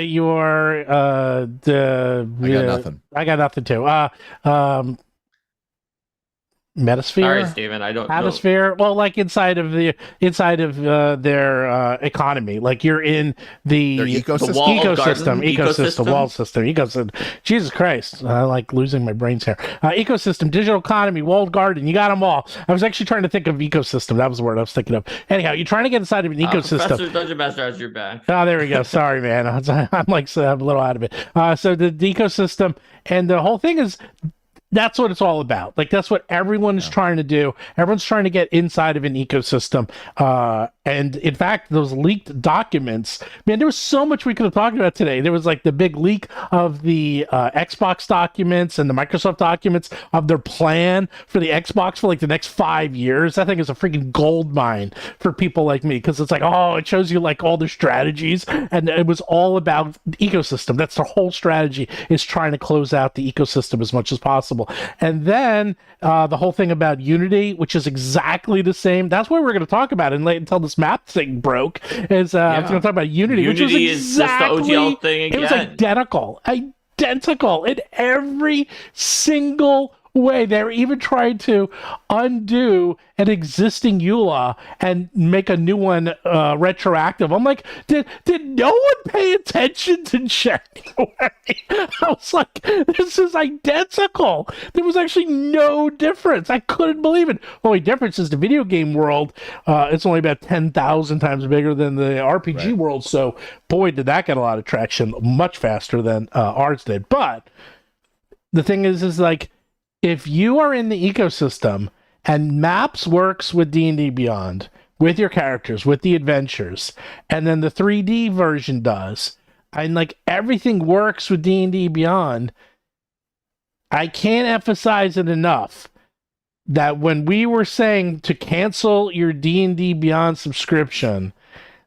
your I got nothing. I got nothing too. Metasphere. Sorry, Steven, I don't know. Metasphere. Well, like inside of their economy, like you're in the ecosystem, wall system. Jesus Christ, I like losing my brains here. Ecosystem, digital economy, walled garden. You got them all. I was actually trying to think of ecosystem. That was the word I was thinking of. Anyhow, you're trying to get inside of an ecosystem. Professor Dungeon Master has your back. Oh, there we go. Sorry, man. I'm a little out of it. So the ecosystem and the whole thing is. That's what it's all about. Like, that's what everyone is trying to do. Everyone's trying to get inside of an ecosystem. And in fact, those leaked documents, man, there was so much we could have talked about today. There was like the big leak of the Xbox documents and the Microsoft documents of their plan for the Xbox for like the next 5 years. I think it's a freaking gold mine for people like me, because it's like, oh, it shows you like all the strategies. And it was all about the ecosystem. That's their whole strategy, is trying to close out the ecosystem as much as possible. And then the whole thing about Unity, which is exactly the same. That's what we're going to talk about until this map thing broke. Is I was going to talk about Unity, which was exactly is just the OGL thing again. It was identical in every single way. They're even trying to undo an existing EULA and make a new one retroactive. I'm like, did no one pay attention to January? I was like, this is identical. There was actually no difference. I couldn't believe it. Only difference is the video game world. It's only about 10,000 times bigger than the RPG world. So, boy, did that get a lot of traction much faster than ours did. But the thing is like, if you are in the ecosystem and Maps works with D&D Beyond, with your characters, with the adventures, and then the 3D version does, and like everything works with D&D Beyond, I can't emphasize it enough that when we were saying to cancel your D&D Beyond subscription,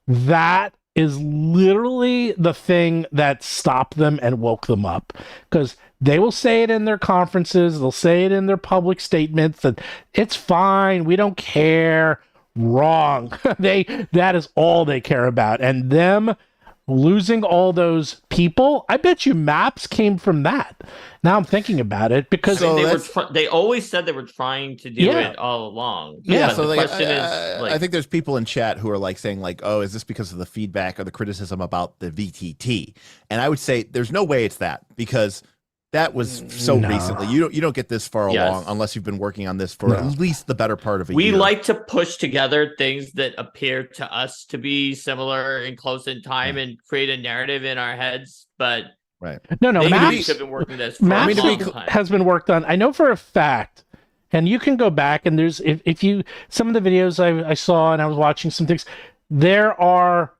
that is literally the thing that stopped them and woke them up. Because they will say it in their conferences, they'll say it in their public statements that it's fine, we don't care. Wrong. That is all they care about. And them losing all those people, I bet you Maps came from that. Now I'm thinking about it, because they always said they were trying to do it all along. Yeah. So the question is, I think there's people in chat who are like saying like, oh, is this because of the feedback or the criticism about the VTT? And I would say there's no way it's that, because That was so No. recently. You don't get this far Yes. along unless you've been working on this for No. at least the better part of a We year. like to push together things that appear to us to be similar and close in time and create a narrative in our heads, but right. No, they Maps have been working this for Maps a long time. has been worked on. I know for a fact, and you can go back and there's if you some of the videos I saw and I was watching some things, there are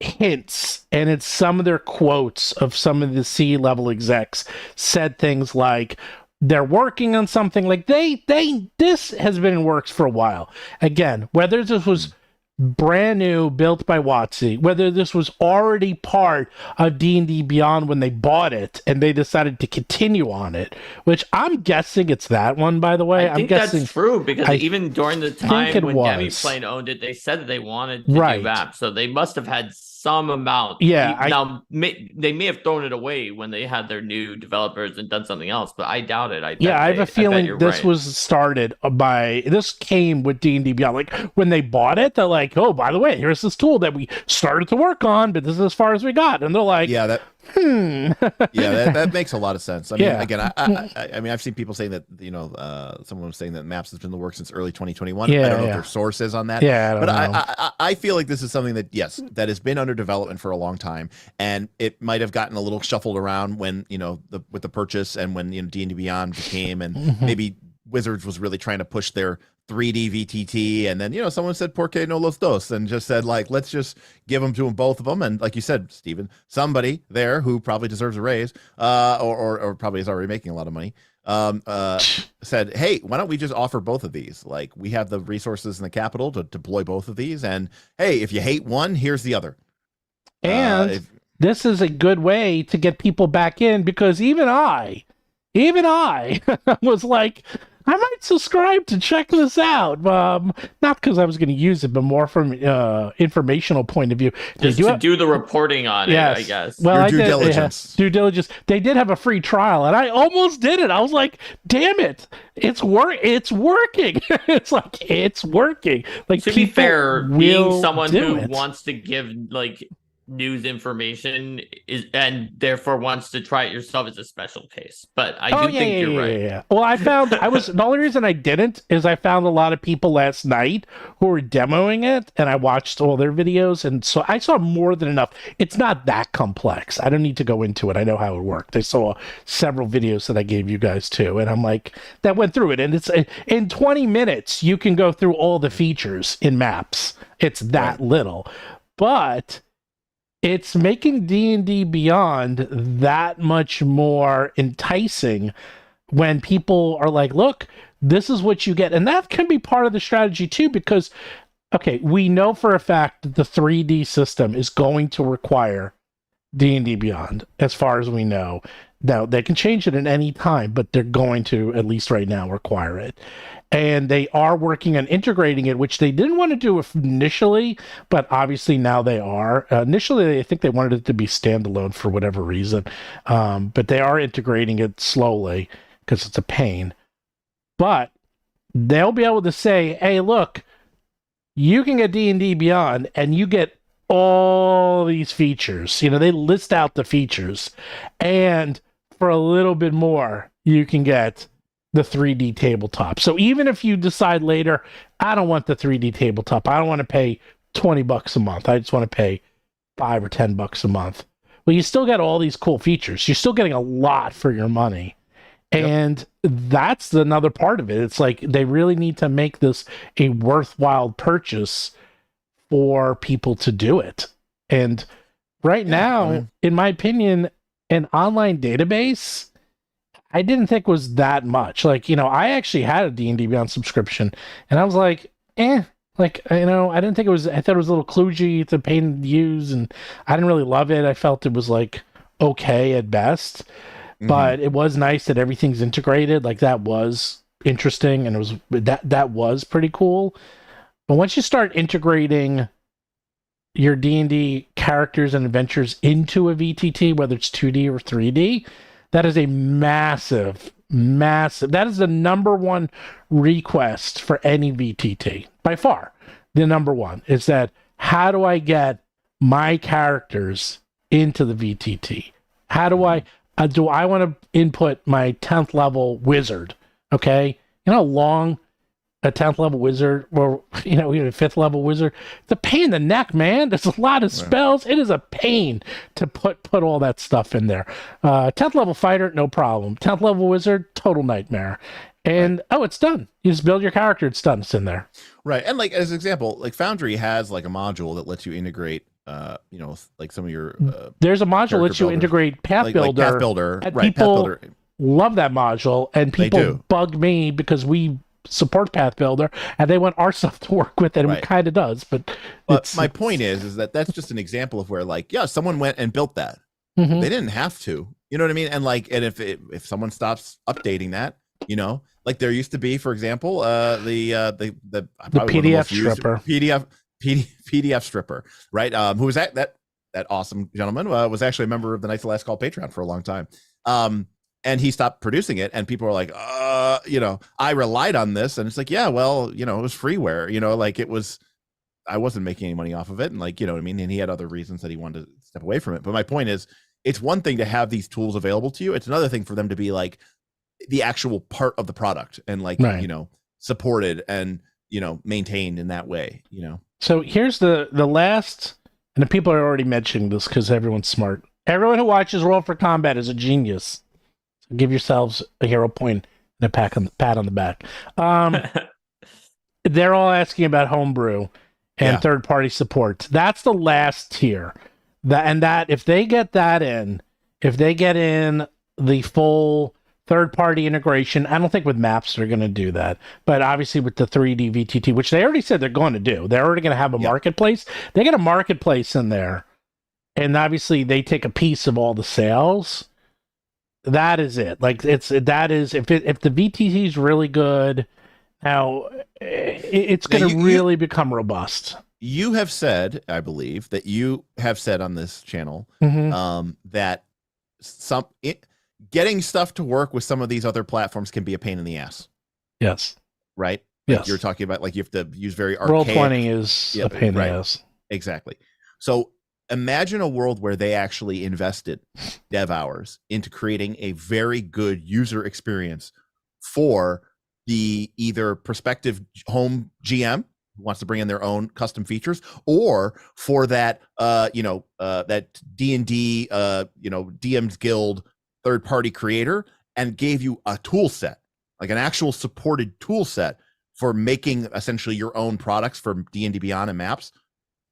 hints and it's some of their quotes of some of the C-level execs said things like they're working on something like this has been in works for a while. Again, whether this was brand new, built by WoTC, whether this was already part of D&D Beyond when they bought it and they decided to continue on it, which I'm guessing it's that one, by the way. I think I'm guessing that's true because I even during the think time it when was. Demiplane owned it, they said that they wanted to Right. do maps, so they must have had some amount. Yeah, They may have thrown it away when they had their new developers and done something else, but I doubt it. I have a feeling this was started by this came with D&D Beyond. Like when they bought it, they're like, "Oh, by the way, here's this tool that we started to work on, but this is as far as we got." And they're like, Yeah, that yeah, that makes a lot of sense. I mean, again, I mean, I've seen people saying that someone was saying that Maps has been in the works since early 2021. I don't know what their source is on that. Yeah, but I feel like this is something that that has been under development for a long time, and it might have gotten a little shuffled around when with the purchase and when D&D Beyond became, and maybe Wizards was really trying to push their 3D VTT, and then someone said "Porque no los dos," and just said like, let's just give them to them, both of them, and like you said, Stephen, somebody there who probably deserves a raise, or probably is already making a lot of money, said, "Hey, why don't we just offer both of these? Like, we have the resources and the capital to deploy both of these, and hey, if you hate one, here's the other." And this is a good way to get people back in, because even I was like, I might subscribe to check this out. Not because I was going to use it, but more from informational point of view. Just to do the reporting on it, I guess. Well, due diligence. Due diligence. They did have a free trial, and I almost did it. I was like, damn it. It's working. It's like, it's working. Like, to be fair, being someone who it. wants to give like news information and therefore wants to try it yourself is a special case, but I do think you're right. Yeah. Well, the only reason I didn't is I found a lot of people last night who were demoing it, and I watched all their videos, and so I saw more than enough. It's not that complex. I don't need to go into it. I know how it worked. I saw several videos that I gave you guys too, and I'm like, that went through it, and it's in 20 minutes you can go through all the features in Maps. It's that little, but it's making D&D Beyond that much more enticing when people are like, look, this is what you get. And that can be part of the strategy too, because, okay, we know for a fact that the 3D system is going to require D&D Beyond, as far as we know. Now, they can change it at any time, but they're going to, at least right now, require it. And they are working on integrating it, which they didn't want to do initially, but obviously now they are. Initially, I think they wanted it to be standalone for whatever reason, but they are integrating it slowly because it's a pain. But they'll be able to say, hey, look, you can get D&D Beyond, and you get all these features. They list out the features, and for a little bit more, you can get the 3D tabletop. So even if you decide later, I don't want the 3D tabletop, I don't want to pay $20 a month, I just want to pay $5 or $10 a month. Well, you still get all these cool features. You're still getting a lot for your money. And that's another part of it. It's like they really need to make this a worthwhile purchase for people to do it. And right now, in my opinion, an online database, I didn't think was that much. Like, I actually had a D&D Beyond subscription, and I was like, like, I didn't think I thought it was a little kludgy, it's a pain to use, and I didn't really love it. I felt it was like okay at best, but it was nice that everything's integrated. Like, that was interesting, and it was that was pretty cool. But once you start integrating your D&D characters and adventures into a VTT, whether it's 2D or 3D, that is a massive, that is the number one request for any VTT. By far, the number one is that, how do I get my characters into the VTT? How do I do I want to input my 10th level wizard? Okay, you know how long a 10th level wizard, or even a 5th level wizard, it's a pain in the neck, man. There's a lot of spells. It is a pain to put all that stuff in there. 10th level fighter, no problem. 10th level wizard, total nightmare. And it's done. You just build your character, it's done. It's in there. Right. And like as an example, like Foundry has like a module that lets you integrate like some of your there's a module that lets you integrate Path Builder. Path Builder, and right? People Path Builder. Love that module, and people bug me because we support Path Builder and they want our stuff to work with it, and it kind of does. But my point is that that's just an example of where like, yeah, someone went and built that. Mm-hmm. They didn't have to, you know what I mean? And like, and if someone stops updating that, you know, like there used to be, for example, the PDF stripper, PDF stripper, right? Who was that awesome gentleman was actually a member of the Knights of the Last Call Patreon for a long time. And he stopped producing it, and people were like, you know, I relied on this. And it's like, yeah, well, you know, it was freeware, you know, like I wasn't making any money off of it. And like, you know what I mean? And he had other reasons that he wanted to step away from it. But my point is, it's one thing to have these tools available to you. It's another thing for them to be like the actual part of the product and like, you know, supported and, you know, maintained in that way, you know? So here's the last, and the people are already mentioning this because everyone's smart. Everyone who watches Roll for Combat is a genius. Give yourselves a hero point and a pat on the back. They're all asking about homebrew and third-party support. That's the last tier. That if they get that in, if they get in the full third-party integration, I don't think with maps they're going to do that. But obviously with the 3D VTT, which they already said they're going to do, they're already going to have a marketplace. They get a marketplace in there, and obviously they take a piece of all the sales. That is it. Like if the VTT is really good, now it's going to really become robust. You have said, I believe that you have said on this channel, that getting stuff to work with some of these other platforms can be a pain in the ass. Yes. Right. Yes. Like you're talking about like you have to use very archaic. Roll-20 is a pain in the ass. Exactly. So imagine a world where they actually invested dev hours into creating a very good user experience for the either prospective home GM who wants to bring in their own custom features, or for that that D&D DM's Guild third-party creator, and gave you a tool set, like an actual supported tool set for making essentially your own products for D&D Beyond and Maps.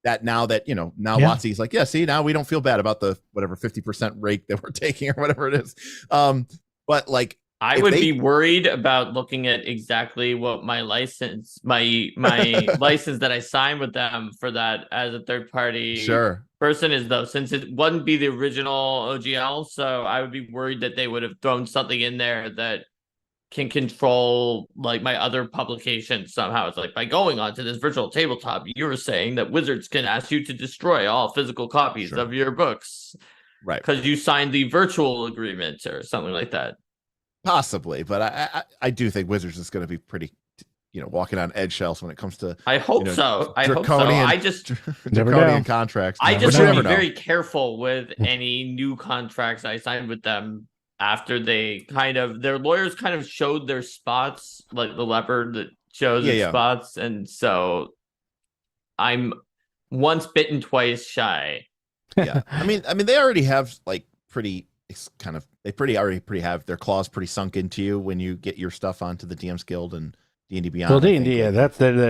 That now WoTC is like, yeah, see, now we don't feel bad about the whatever 50% rate that we're taking or whatever it is. But like, I would be worried about looking at exactly what my license, my license that I signed with them for that as a third party person is, though, since it wouldn't be the original OGL. So I would be worried that they would have thrown something in there that can control like my other publications somehow. It's like, by going onto this virtual tabletop, you were saying that Wizards can ask you to destroy all physical copies of your books, right? Because you signed the virtual agreement or something like that. Possibly, but I do think Wizards is going to be pretty, walking on eggshells when it comes to. I hope so. I hope so. I just draconian contracts. I just would be very careful with any new contracts I signed with them. After their lawyers kind of showed their spots, like the leopard that shows its spots. And so I'm once bitten, twice shy. Yeah. I mean, they already have like they already have their claws pretty sunk into you when you get your stuff onto the DM's Guild and D&D Beyond. Well, D&D,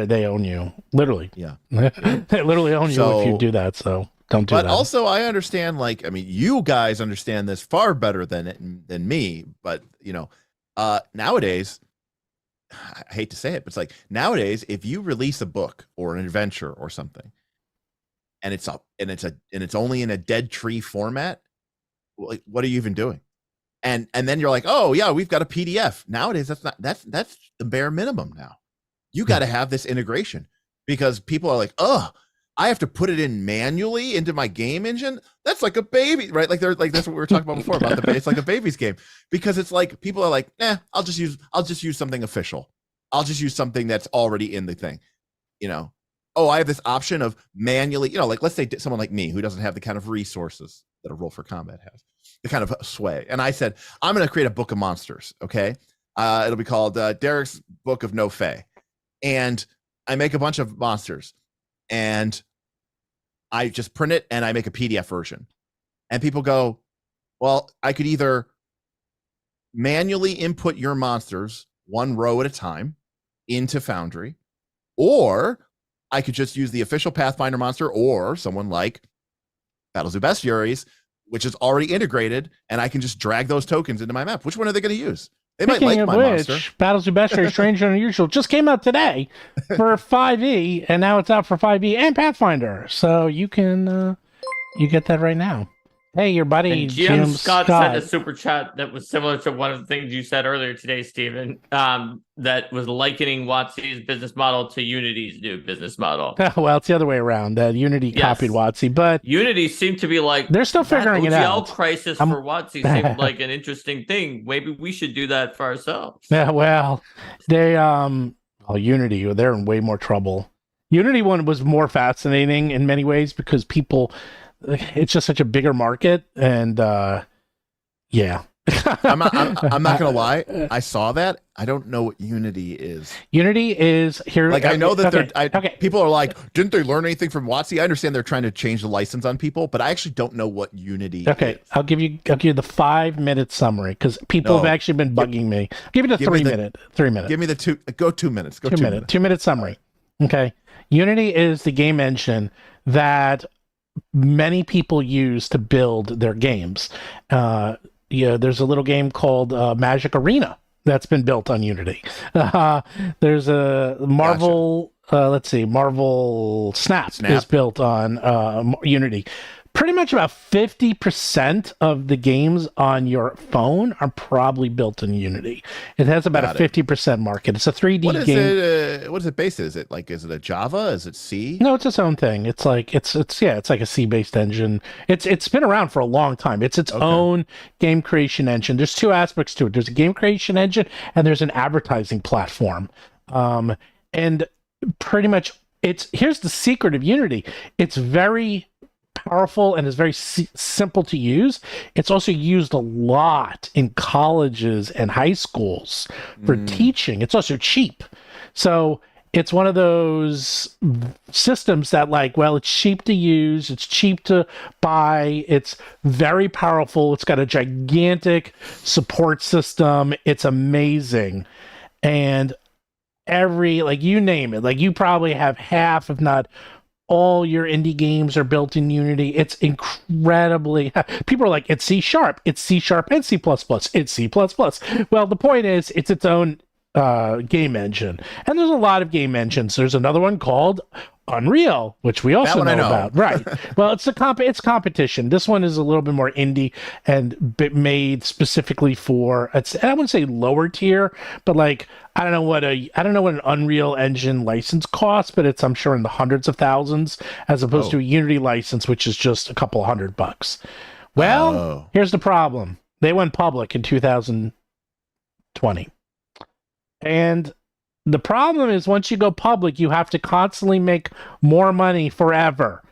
they own you. Literally. Yeah. They literally own you if you do that. So. But also, I understand, like, I mean, you guys understand this far better than me, but, nowadays, I hate to say it, but it's like, nowadays, if you release a book or an adventure or something, and it's only in a dead tree format, like, what are you even doing? And then you're like, oh, yeah, we've got a PDF. Nowadays, that's the bare minimum now. You got to have this integration, because people are like, oh, I have to put it in manually into my game engine. That's like a baby, right? Like that's what we were talking about before about it's like a baby's game, because it's like people are like, I'll just use something official. I'll just use something that's already in the thing, Oh, I have this option of manually, like let's say someone like me who doesn't have the kind of resources that a roll for combat has. The kind of sway. And I said, I'm going to create a book of monsters. Okay. It'll be called Derik's Book of No Fae. And I make a bunch of monsters and I just print it and I make a PDF version. And people go, well, I could either manually input your monsters one row at a time into Foundry, or I could just use the official Pathfinder monster or someone like Battles of Bestiaries, which is already integrated, and I can just drag those tokens into my map. Which one are they going to use? They might like my monster. Battles of Bestiaries Strange and Unusual just came out today for 5e, and now it's out for 5e and Pathfinder. So you can you get that right now. Hey, your buddy and Jim Scott sent a super chat that was similar to one of the things you said earlier today, Stephen, that was likening WoTC's business model to Unity's new business model. Well, it's the other way around. Unity copied WoTC, but Unity seemed to be like, they're still figuring it out. OGL crisis for WoTC seemed like an interesting thing. Maybe we should do that for ourselves. Yeah, well, they Unity, they're in way more trouble. Unity one was more fascinating in many ways because it's just such a bigger market, and yeah. I'm not gonna lie. I saw that. I don't know what Unity is. Unity is here. Like I know that people are like, didn't they learn anything from WoTC? I understand they're trying to change the license on people, but I actually don't know what Unity is. I'll give you the 5-minute summary because people have actually been bugging me. I'll give you the 3 minute. 3 minutes. Give me the 2 minutes. Go 2 minutes. 2 minute summary. Okay. Unity is the game engine that many people use to build their games. There's a little game called Magic Arena that's been built on Unity. There's a Marvel, Marvel Snap is built on Unity. Pretty much about 50% of the games on your phone are probably built in Unity. It has about a 50% market. It's a 3D game. What is it based? Is it a Java? Is it C? No, it's its own thing. It's like it's like a C-based engine. It's been around for a long time. It's its own game creation engine. There's two aspects to it. There's a game creation engine and there's an advertising platform. And pretty much here's the secret of Unity. It's very powerful and is very simple to use. It's also used a lot in colleges and high schools for teaching. It's also cheap. So it's one of those systems that it's cheap to use, it's cheap to buy, it's very powerful, it's got a gigantic support system, it's amazing. And you name it, you probably have half, if not all your indie games are built in Unity. It's incredibly... People are like, it's C#, it's C# and C++, it's C++. Well, the point is, it's its own game engine. And there's a lot of game engines. There's another one called Unreal, which we also know about. Right. Well, it's competition. This one is a little bit more indie and made specifically for... I wouldn't say lower tier, but I don't know what an Unreal Engine license costs, but I'm sure in the hundreds of thousands, as opposed to a Unity license, which is just a couple $100. Well, here's the problem. They went public in 2020. And the problem is once you go public, you have to constantly make more money forever.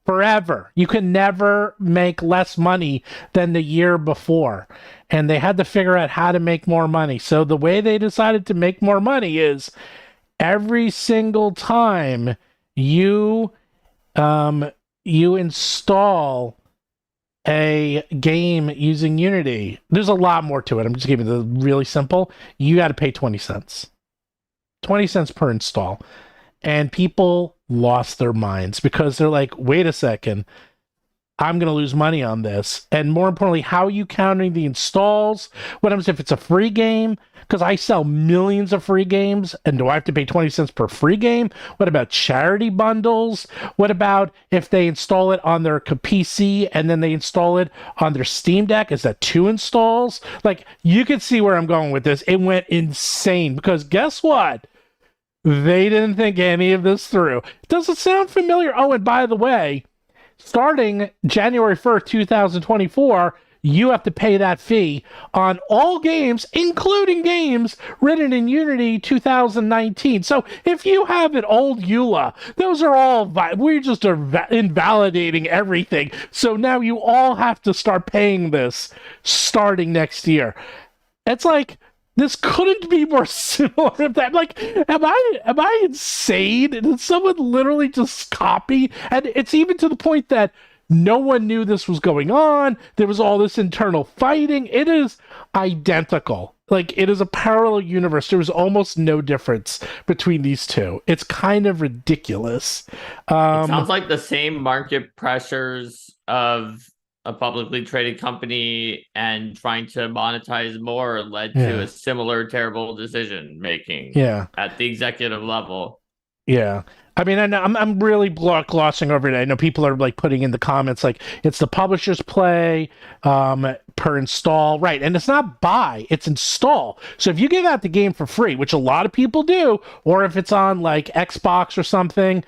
Forever. You can never make less money than the year before. And they had to figure out how to make more money. So the way they decided to make more money is every single time you install a game using Unity, there's a lot more to it. I'm just giving the really simple. You got to pay 20 cents. 20 cents per install. And people lost their minds because they're like, wait a second, I'm going to lose money on this. And more importantly, how are you counting the installs? What happens if it's a free game? Because I sell millions of free games, and do I have to pay 20 cents per free game? What about charity bundles? What about if they install it on their PC and then they install it on their Steam Deck? Is that 2 installs? You can see where I'm going with this. It went insane because guess what? They didn't think any of this through. Does it sound familiar? Oh, and by the way, starting January 1st, 2024, you have to pay that fee on all games, including games written in Unity 2019. So if you have an old EULA, those are all, we just are invalidating everything. So now you all have to start paying this starting next year. It's like, this couldn't be more similar. Like, am I insane? Did someone literally just copy? And it's even to the point that no one knew this was going on. There was all this internal fighting. It is identical. Like, it is a parallel universe. There was almost no difference between these two. It's kind of ridiculous. It sounds like the same market pressures of a publicly traded company and trying to monetize more led to a similar terrible decision making at the executive level. Yeah. I mean, I'm really glossing over it. I know people are like putting in the comments like it's the publisher's play per install, right? And it's not buy, it's install. So if you give out the game for free, which a lot of people do, or if it's on like Xbox or something,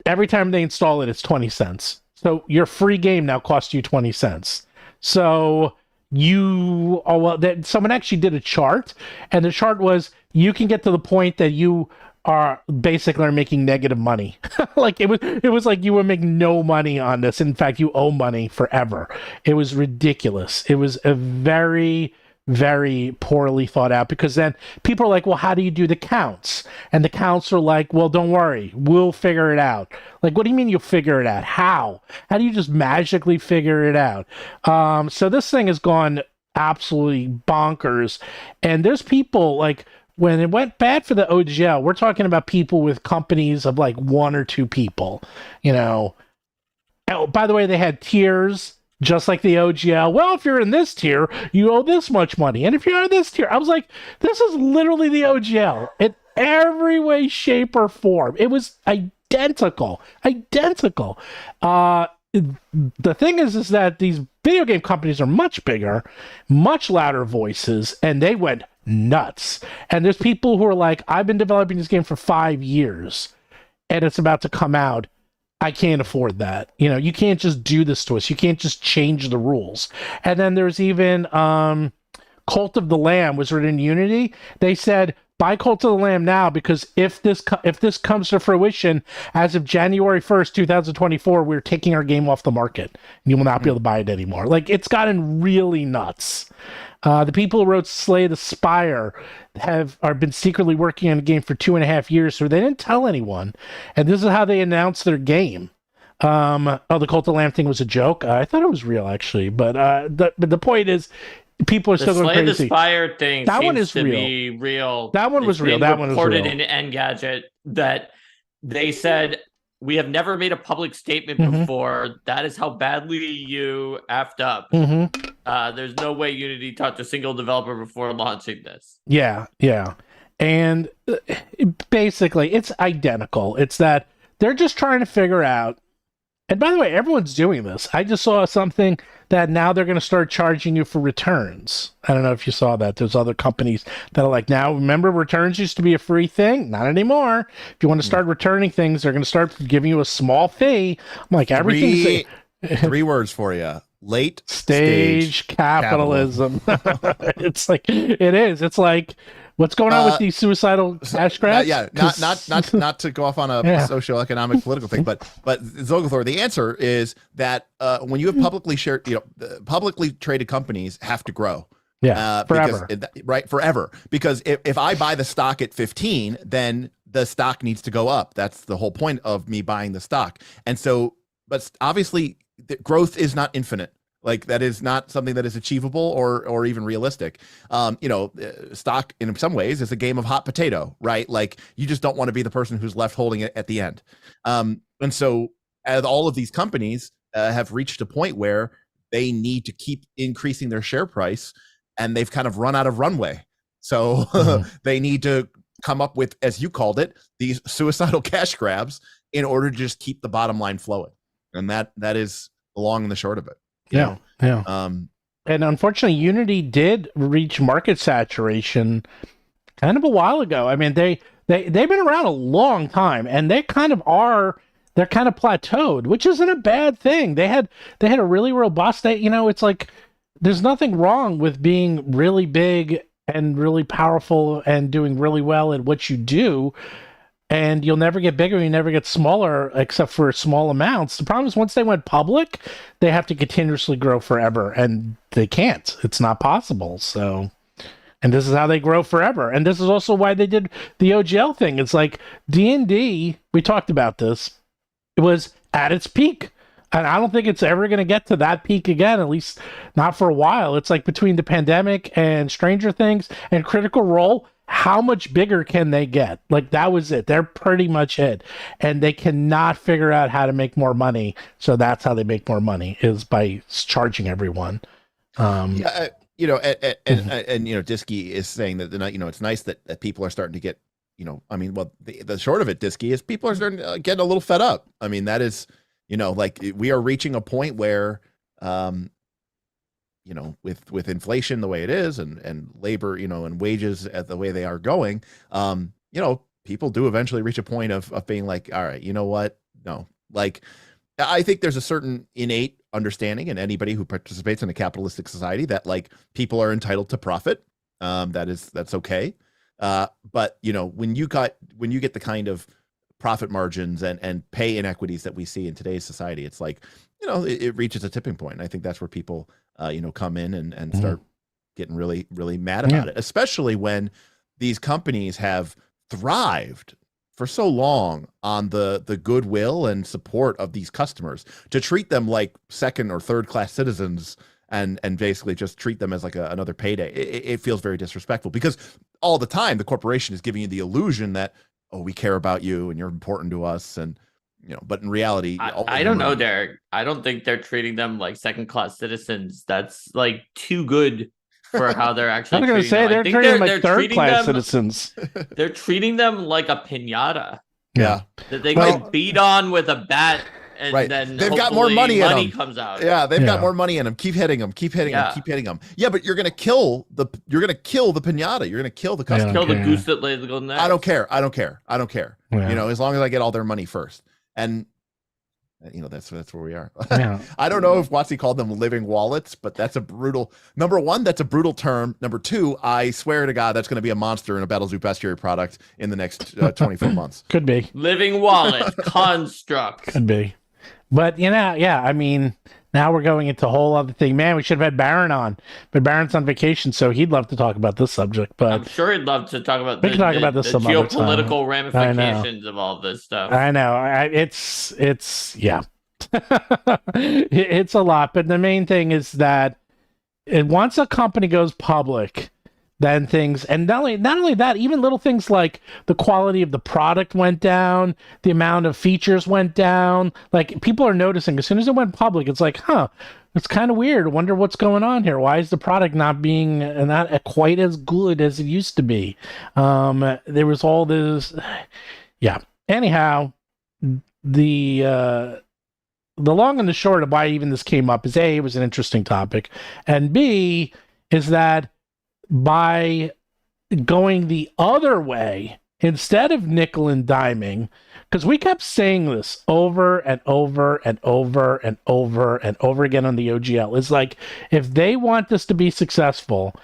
every time they install it, it's 20 cents. So your free game now costs you 20 cents. So someone actually did a chart, and the chart was you can get to the point that you are basically making negative money. Like it was like you were making no money on this. In fact, you owe money forever. It was ridiculous. It was a very, very poorly thought out, because then people are like, well, how do you do the counts? And the counts are like, well, don't worry, we'll figure it out. Like, what do you mean you'll figure it out? How do you just magically figure it out? So this thing has gone absolutely bonkers. And there's people like, when it went bad for the OGL, we're talking about people with companies of like one or two people, you know. Oh, by the way, they had tiers just like the OGL. Well, if you're in this tier, you owe this much money. And if you're in this tier, I was like, this is literally the OGL in every way, shape, or form. It was identical. The thing is that these video game companies are much bigger, much louder voices, and they went nuts. And there's people who are like, I've been developing this game for 5 years and it's about to come out. I can't afford that. You know, you can't just do this to us. You can't just change the rules. And then there's even Cult of the Lamb was written in Unity. They said, buy Cult of the Lamb now, because if this comes to fruition as of January 1st, 2024, we're taking our game off the market and you will not be able to buy it anymore. Like, it's gotten really nuts. The people who wrote Slay the Spire have been secretly working on a game for 2.5 years, so they didn't tell anyone. And this is how they announced their game. The Cult of the Lamb thing was a joke. I thought it was real, actually. But the point is, people are still going crazy. The Slay the Spire thing that one is real. Be real. That one was real. That one was real. Reported in Engadget that they said, we have never made a public statement before. That is how badly you effed up. There's no way Unity talked to a single developer before launching this. Yeah. And basically, it's identical. It's that they're just trying to figure out. And by the way, everyone's doing this. I just saw something that now they're going to start charging you for returns. I don't know if you saw that. There's other companies that are like, now, remember, returns used to be a free thing? Not anymore. If you want to start returning things, they're going to start giving you a small fee. I'm like, everything's... Three words for you. Late stage capitalism. It's like, it is. It's like, what's going on with these suicidal cash grabs? Not to go off on a socioeconomic political thing, but Zogothor, the answer is that when you have publicly shared, publicly traded companies have to grow. Forever. Forever. Because if I buy the stock at 15, then the stock needs to go up. That's the whole point of me buying the stock. And so, but obviously, the growth is not infinite. Like, that is not something that is achievable or even realistic. Stock in some ways is a game of hot potato, right? Like, you just don't want to be the person who's left holding it at the end. And so as all of these companies have reached a point where they need to keep increasing their share price, and they've kind of run out of runway. So they need to come up with, as you called it, these suicidal cash grabs in order to just keep the bottom line flowing. And that is the long and the short of it. Yeah. And unfortunately, Unity did reach market saturation kind of a while ago. I mean, they've been around a long time, and they kind of are they're kind of plateaued, which isn't a bad thing. They had a really robust, it's like there's nothing wrong with being really big and really powerful and doing really well at what you do. And you'll never get bigger, you never get smaller, except for small amounts. The problem is once they went public, they have to continuously grow forever, and they can't. It's not possible. So, and this is how they grow forever. And this is also why they did the OGL thing. It's like D&D, we talked about this, it was at its peak. And I don't think it's ever going to get to that peak again, at least not for a while. It's like between the pandemic and Stranger Things and Critical Role, how much bigger can they get? Like, that was it. They're pretty much it. And they cannot figure out how to make more money. So that's how they make more money, is by charging everyone. And Disky is saying that, it's nice that people are starting to get, the short of it, Disky, is people are starting to get a little fed up. I mean, that is, we are reaching a point where, with inflation the way it is, and labor, and wages at the way they are going, people do eventually reach a point of being like, all right, you know what? No, like, I think there's a certain innate understanding in anybody who participates in a capitalistic society that, like, people are entitled to profit. That's okay. But when you get the kind of profit margins and pay inequities that we see in today's society, it's like, it reaches a tipping point. And I think that's where people, come in and start getting really, really mad about it, especially when these companies have thrived for so long on the goodwill and support of these customers. To treat them like second or third class citizens and basically just treat them as like another payday, it feels very disrespectful, because all the time the corporation is giving you the illusion that, oh, we care about you and you're important to us, and but in reality, I don't know, Derek. I don't think they're treating them like second class citizens. That's like too good for how they're actually. I'm going to say they're treating them like third class citizens. They're treating them like a piñata. Yeah, that they can beat on with a bat. And then they've got more money in them. Comes out. Yeah, they've got more money in them. Keep hitting them. Keep hitting them. Keep hitting them. Yeah, but you're gonna kill the piñata. You're gonna kill the customer. Kill the goose that lays the golden eggs. I don't care. Yeah. As long as I get all their money first. And that's where we are. Yeah. I don't know if WoTC called them living wallets, but that's a brutal. Number one, that's a brutal term. Number two, I swear to God, that's going to be a monster in a Battle Zoo Bestiary product in the next 24 months. Could be living wallet construct. Could be. But, I mean, now we're going into a whole other thing. Man, we should have had Baron on. But Baron's on vacation, so he'd love to talk about this subject. But I'm sure he'd love to talk about the geopolitical ramifications of all this stuff. I know. It's it's a lot. But the main thing is that once a company goes public, then things, and not only that, even little things like the quality of the product went down, the amount of features went down. Like, people are noticing as soon as it went public, it's like, it's kind of weird. I wonder what's going on here. Why is the product not quite as good as it used to be? There was all this, Anyhow, the long and the short of why even this came up is A, it was an interesting topic, and B, is that by going the other way, instead of nickel and diming, because we kept saying this over and over and over and over and over again on the OGL, is like, if they want this to be successful,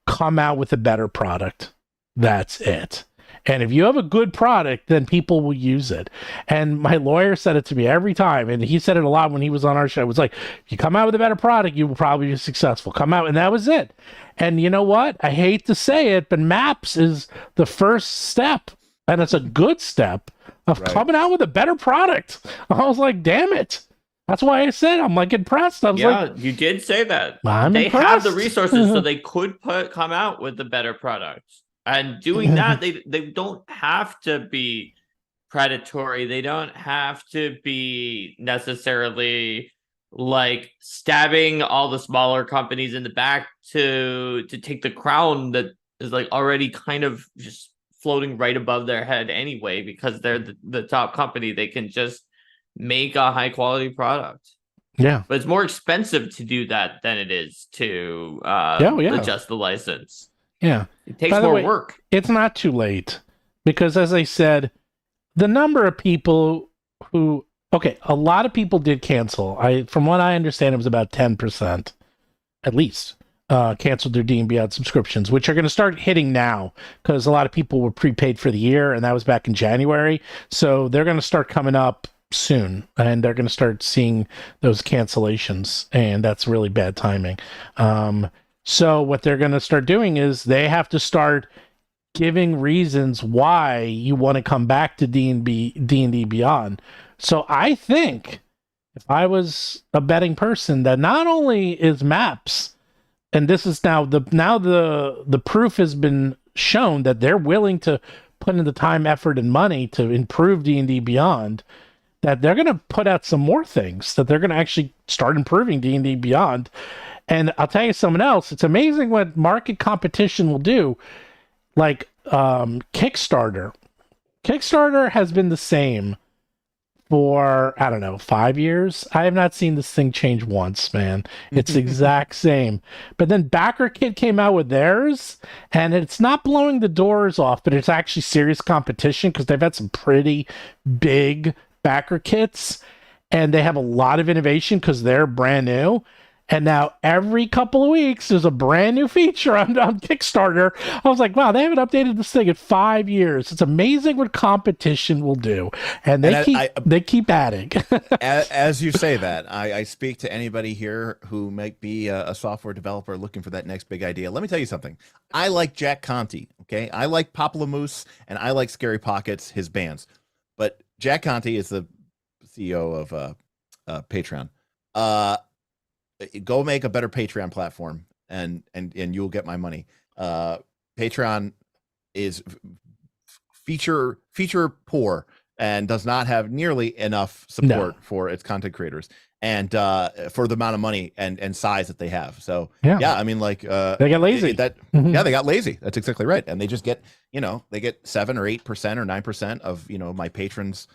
come out with a better product. That's it. And if you have a good product, then people will use it. And my lawyer said it to me every time, and he said it a lot when he was on our show. It was like, if you come out with a better product, you will probably be successful. Come out, and that was it. And you know what? I hate to say it, but Maps is the first step, and it's a good step, of coming out with a better product. I was like, damn it. That's why I said I'm like impressed. I was like, you did say that. They have the resources, so they could come out with a better product. And doing that, they don't have to be predatory. They don't have to be necessarily like stabbing all the smaller companies in the back to take the crown that is like already kind of just floating right above their head anyway, because they're the top company. They can just make a high quality product. Yeah, but it's more expensive to do that than it is to adjust the license. Yeah, it takes more work. It's not too late, because as I said, the number of people who okay, a lot of people did cancel. From what I understand, it was about 10%, at least, canceled their D&D Beyond subscriptions, which are going to start hitting now because a lot of people were prepaid for the year, and that was back in January. So they're going to start coming up soon, and they're going to start seeing those cancellations, and that's really bad timing. So what they're going to start doing is they have to start giving reasons why you want to come back to D&D Beyond. So I think if I was a betting person, that not only is Maps, and this is now the proof has been shown that they're willing to put in the time, effort, and money to improve D&D Beyond, that they're going to put out some more things, that they're going to actually start improving D&D Beyond. And I'll tell you something else. It's amazing what market competition will do. Like Kickstarter. Kickstarter has been the same for, I don't know, 5 years. I have not seen this thing change once, man. It's the exact same. But then BackerKit came out with theirs, and it's not blowing the doors off, but it's actually serious competition because they've had some pretty big backer kits, and they have a lot of innovation because they're brand new. And now every couple of weeks, there's a brand new feature on Kickstarter. I was like, wow, they haven't updated this thing in 5 years. It's amazing what competition will do. And they keep adding. As you say that, I speak to anybody here who might be a software developer looking for that next big idea. Let me tell you something. I like Jack Conte, okay? I like Papalamousse, and I like Scary Pockets, his bands. But Jack Conte is the CEO of Patreon. Go make a better Patreon platform, and you'll get my money. Patreon is feature poor and does not have nearly enough support for its content creators and for the amount of money and size that they have. So yeah, I mean, like they got lazy. Yeah, they got lazy. That's exactly right. And they just get, they get 7 or 8% or 9% of my patrons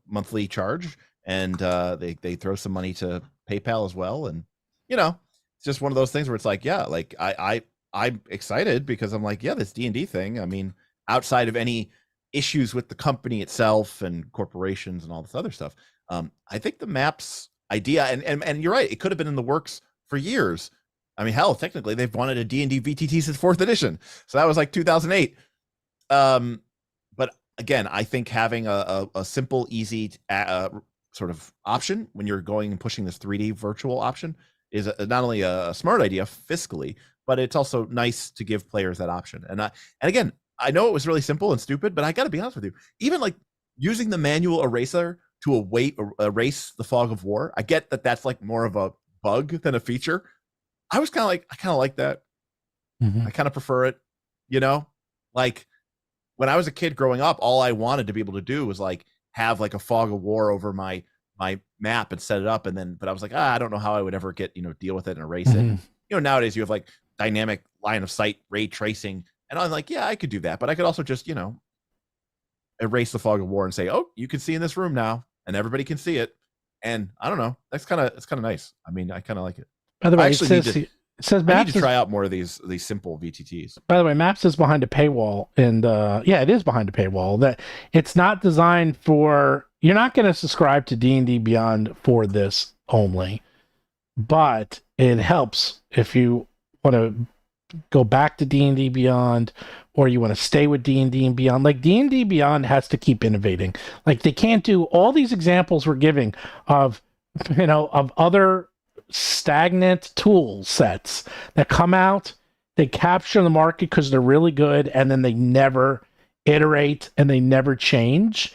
monthly charge, and they throw some money to PayPal as well. And it's just one of those things where it's like, yeah, like I'm excited because I'm like, yeah, this D&D thing, I mean, outside of any issues with the company itself and corporations and all this other stuff, I think the Maps idea, and you're right, it could have been in the works for years. I mean, hell, technically they've wanted a D&D VTT since 4th edition, so that was like 2008. But again, I think having a simple, easy sort of option when you're going and pushing this 3D virtual option is not only a smart idea fiscally, but it's also nice to give players that option. And again, I know it was really simple and stupid, but I got to be honest with you, even like using the manual eraser to erase the fog of war, I get that that's like more of a bug than a feature. I was kind of like that. Mm-hmm. I kind of prefer it, like when I was a kid growing up, all I wanted to be able to do was like have like a fog of war over my map and set it up, but I was like, I don't know how I would ever get deal with it and erase it. Nowadays you have like dynamic line of sight ray tracing, and I'm like, yeah, I could do that, but I could also just erase the fog of war and say, oh, you can see in this room now, and everybody can see it. And I don't know, it's kind of nice. I mean, I kind of like it. By the way, it says Maps. I need to try out more of these simple VTTs. By the way, Maps is behind a paywall, and yeah, it is behind a paywall. That it's not designed for. You're not going to subscribe to D&D Beyond for this only, but it helps if you want to go back to D&D Beyond, or you want to stay with D&D and Beyond. Like D&D Beyond has to keep innovating. Like they can't do all these examples we're giving of of other stagnant tool sets that come out, they capture the market because they're really good, and then they never iterate and they never change.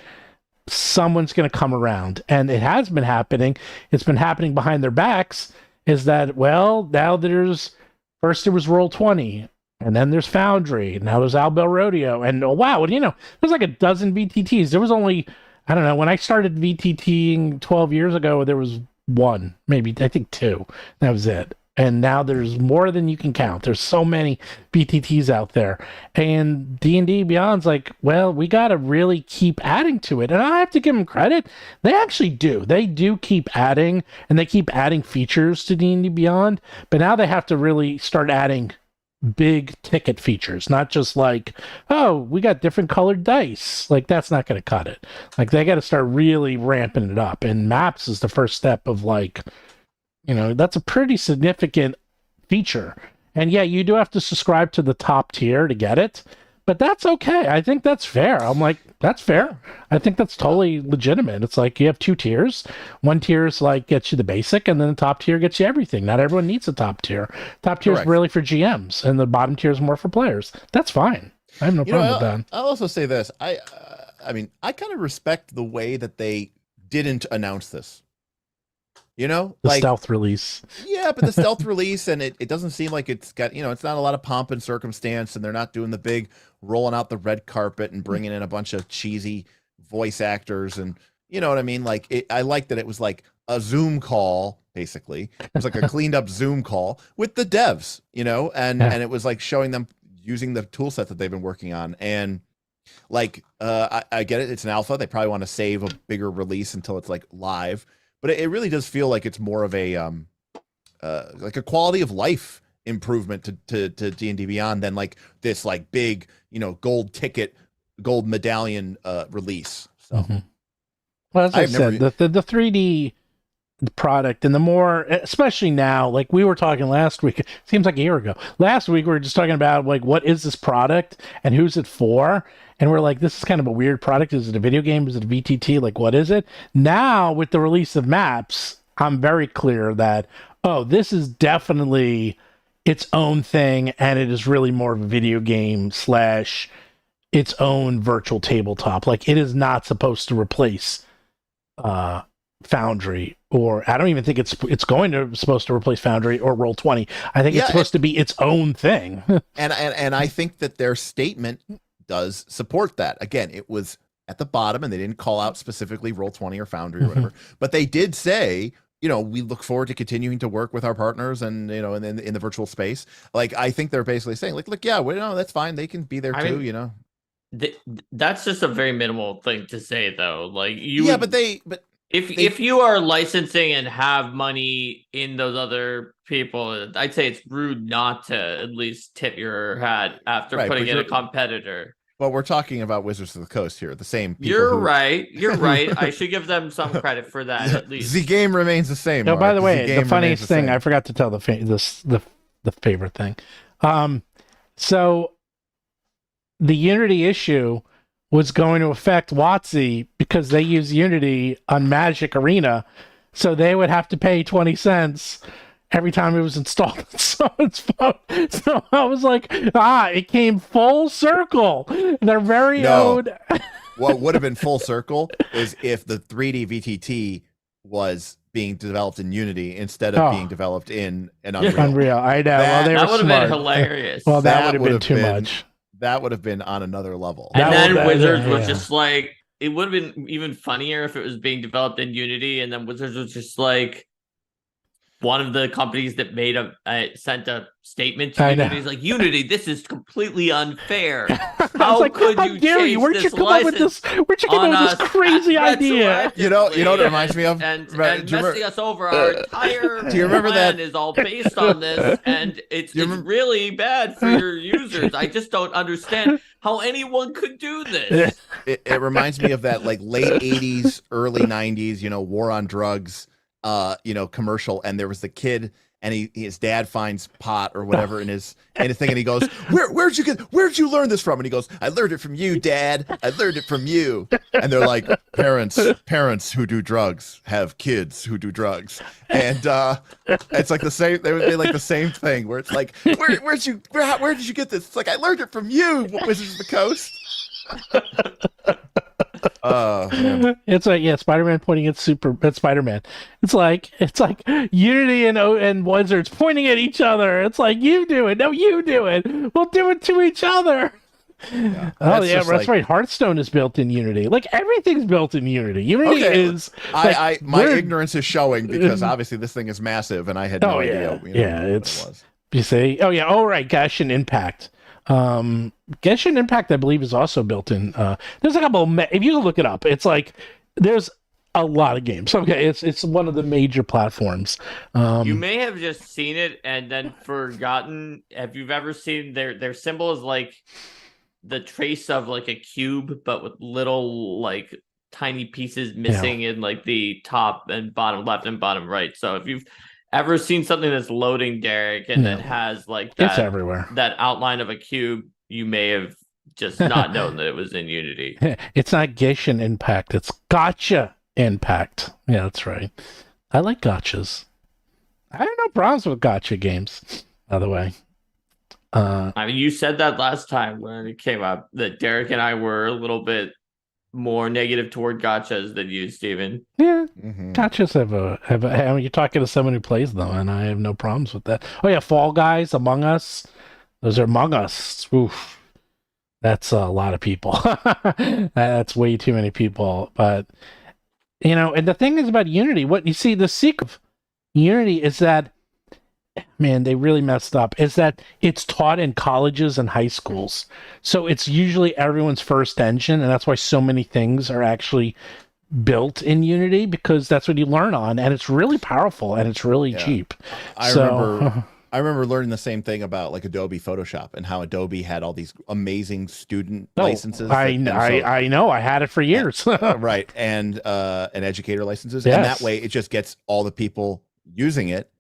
Someone's going to come around, and it has been happening. It's been happening behind their backs. Is that, well, now first there was Roll20, and then there's Foundry, and now there's Albel Rodeo, and oh wow, there's like a dozen VTTs. There was only, I don't know, when I started VTTing 12 years ago, there was one, maybe, I think 2. That was it. And now there's more than you can count. There's so many BTTs out there. And D&D Beyond's like, well, we got to really keep adding to it. And I have to give them credit. They actually do. They do keep adding, and they keep adding features to D&D Beyond. But now they have to really start adding big ticket features, not just like, oh, we got different colored dice. Like, that's not going to cut it. Like, they got to start really ramping it up. And maps is the first step of, like, that's a pretty significant feature. And yeah, you do have to subscribe to the top tier to get it, but that's okay. I think that's fair. I'm like, that's fair. I think that's totally legitimate. It's like you have 2 tiers. One tier is like gets you the basic, and then the top tier gets you everything. Not everyone needs a top tier. Top tier is really for GMs, and the bottom tier is more for players. That's fine. I have no problem with that. I'll also say this. I mean, I kind of respect the way that they didn't announce this. The stealth release. Yeah, but the stealth release, and it doesn't seem like it's got, it's not a lot of pomp and circumstance, and they're not doing the big rolling out the red carpet and bringing in a bunch of cheesy voice actors, and you know what I mean? Like, I like that it was like a Zoom call, basically. It was like a cleaned up Zoom call with the devs, and it was like showing them using the tool set that they've been working on. And like, I get it. It's an alpha. They probably want to save a bigger release until it's like live. But it really does feel like it's more of a like a quality of life improvement to D&D Beyond than like this like big gold ticket, gold medallion release. So, well, as I said, the 3D product, and the more, especially now, like we were talking last week, it seems like a year ago. Last week we were just talking about like what is this product and who's it for. And we're like, this is kind of a weird product. Is it a video game? Is it a VTT? Like, what is it? Now, with the release of Maps, I'm very clear that, this is definitely its own thing, and it is really more of a video game / its own virtual tabletop. Like, it is not supposed to replace Foundry, or I don't even think it's supposed to replace Foundry or Roll20. I think it's supposed to be its own thing. and I think that their statement does support that. Again, it was at the bottom, and they didn't call out specifically Roll20 or Foundry or whatever, but they did say, we look forward to continuing to work with our partners and, in the virtual space. Like, I think they're basically saying, like, look, yeah, that's fine. They can be there too, That's just a very minimal thing to say, though. Like, if you are licensing and have money in those other people, I'd say it's rude not to at least tip your hat after putting in a competitor. Well, we're talking about Wizards of the Coast here. The same people. You're right. I should give them some credit for that, at least. The game remains the same. No, by the way, the funniest thing, I forgot to tell the favorite thing. So the Unity issue was going to affect WoTC because they use Unity on Magic Arena, so they would have to pay 20 cents every time it was installed on someone's phone. So I was like, it came full circle. Their very own. What would have been full circle is if the 3D VTT was being developed in Unity instead of being developed in an Unreal. I know. That would have been hilarious. Well, that would have been too much. That would have been on another level. And then Wizards was just like, it would have been even funnier if it was being developed in Unity, and then Wizards was just like one of the companies that sent a statement to Unity. He's like, Unity, this is completely unfair. How could you change Where'd you come up with this crazy idea? You know what it reminds me of? And messing us over. Our entire plan is all based on this, and it's really bad for your users. I just don't understand how anyone could do this. It reminds me of that like late 80s, early 90s, war on drugs, commercial, and there was the kid, and his dad finds pot or whatever in his thing, and he goes, where'd you learn this from? And he goes, I learned it from you, Dad. I learned it from you. And they're like, parents who do drugs have kids who do drugs. And it's like the same, they would be like the same thing where it's like, where did you get this? It's like, I learned it from you, Wizards of the Coast. It's like Spider-Man pointing at Spider-Man. It's like Unity and Wizards pointing at each other. It's like, you do it, no, you do it. We'll do it to each other. Yeah. That's right. Hearthstone is built in Unity. Like, everything's built in Unity. Unity is. My ignorance is showing because obviously this thing is massive, and I had no idea. What it was. You say, right, Genshin Impact. Genshin Impact, I believe, is also built in. There's a couple if you look it up, it's like there's a lot of games. Okay, it's one of the major platforms. You may have just seen it and then forgotten. Have you ever seen their symbol is like the trace of like a cube, but with little like tiny pieces missing in like the top and bottom left and bottom right. So if you've ever seen something that's loading, Derik, and then has like it's everywhere. that outline of a cube, you may have just not known that it was in Unity. It's not Genshin Impact, it's Gotcha Impact. Yeah, that's right. I like gotchas. I have no problems with gotcha games, by the way. I mean, you said that last time when it came up that Derik and I were a little bit more negative toward gotchas than you, Steven. Yeah, gotchas have I mean, you're talking to someone who plays them, and I have no problems with that. Oh yeah, Fall Guys, Among Us. Those are Among Us. Oof. That's a lot of people. That's way too many people. But, you know, and the thing is about Unity, what you see, the secret of Unity is that, man, they really messed up, is that it's taught in colleges and high schools. So it's usually everyone's first engine, and that's why so many things are actually built in Unity, because that's what you learn on, and it's really powerful, and it's really cheap. I remember learning the same thing about like Adobe Photoshop and how Adobe had all these amazing student licenses. I know. I had it for years. Right. And educator licenses. Yes. And that way it just gets all the people using it.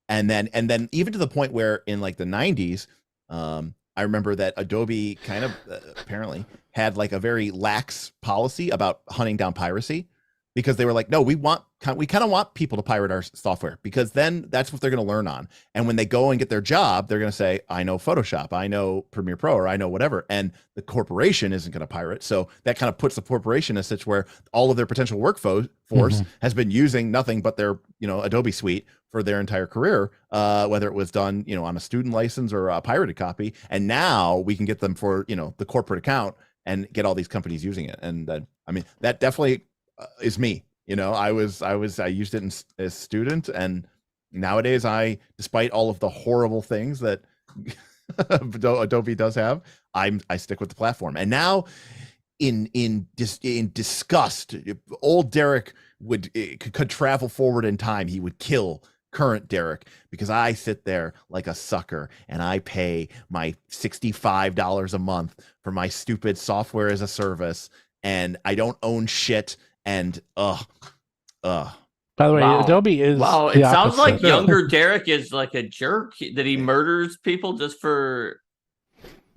And then even to the point where in like the 90s, I remember that Adobe kind of apparently had like a very lax policy about hunting down piracy, because they were like, no, we kind of want people to pirate our software, because then that's what they're going to learn on. And when they go and get their job, they're going to say, I know Photoshop, I know Premiere Pro, or I know whatever. And the corporation isn't going to pirate. So that kind of puts the corporation in a situation where all of their potential workforce has been using nothing but their, Adobe suite for their entire career, whether it was done, on a student license or a pirated copy. And now we can get them for, the corporate account and get all these companies using it. And I mean, that definitely is me. I used it as a student, and nowadays despite all of the horrible things that Adobe does have, I stick with the platform. And now in disgust, old Derik could travel forward in time. He would kill current Derik, because I sit there like a sucker and I pay my $65 a month for my stupid software as a service, and I don't own shit. And by the way, Adobe is it sounds like younger Derik is like a jerk, that he murders people just for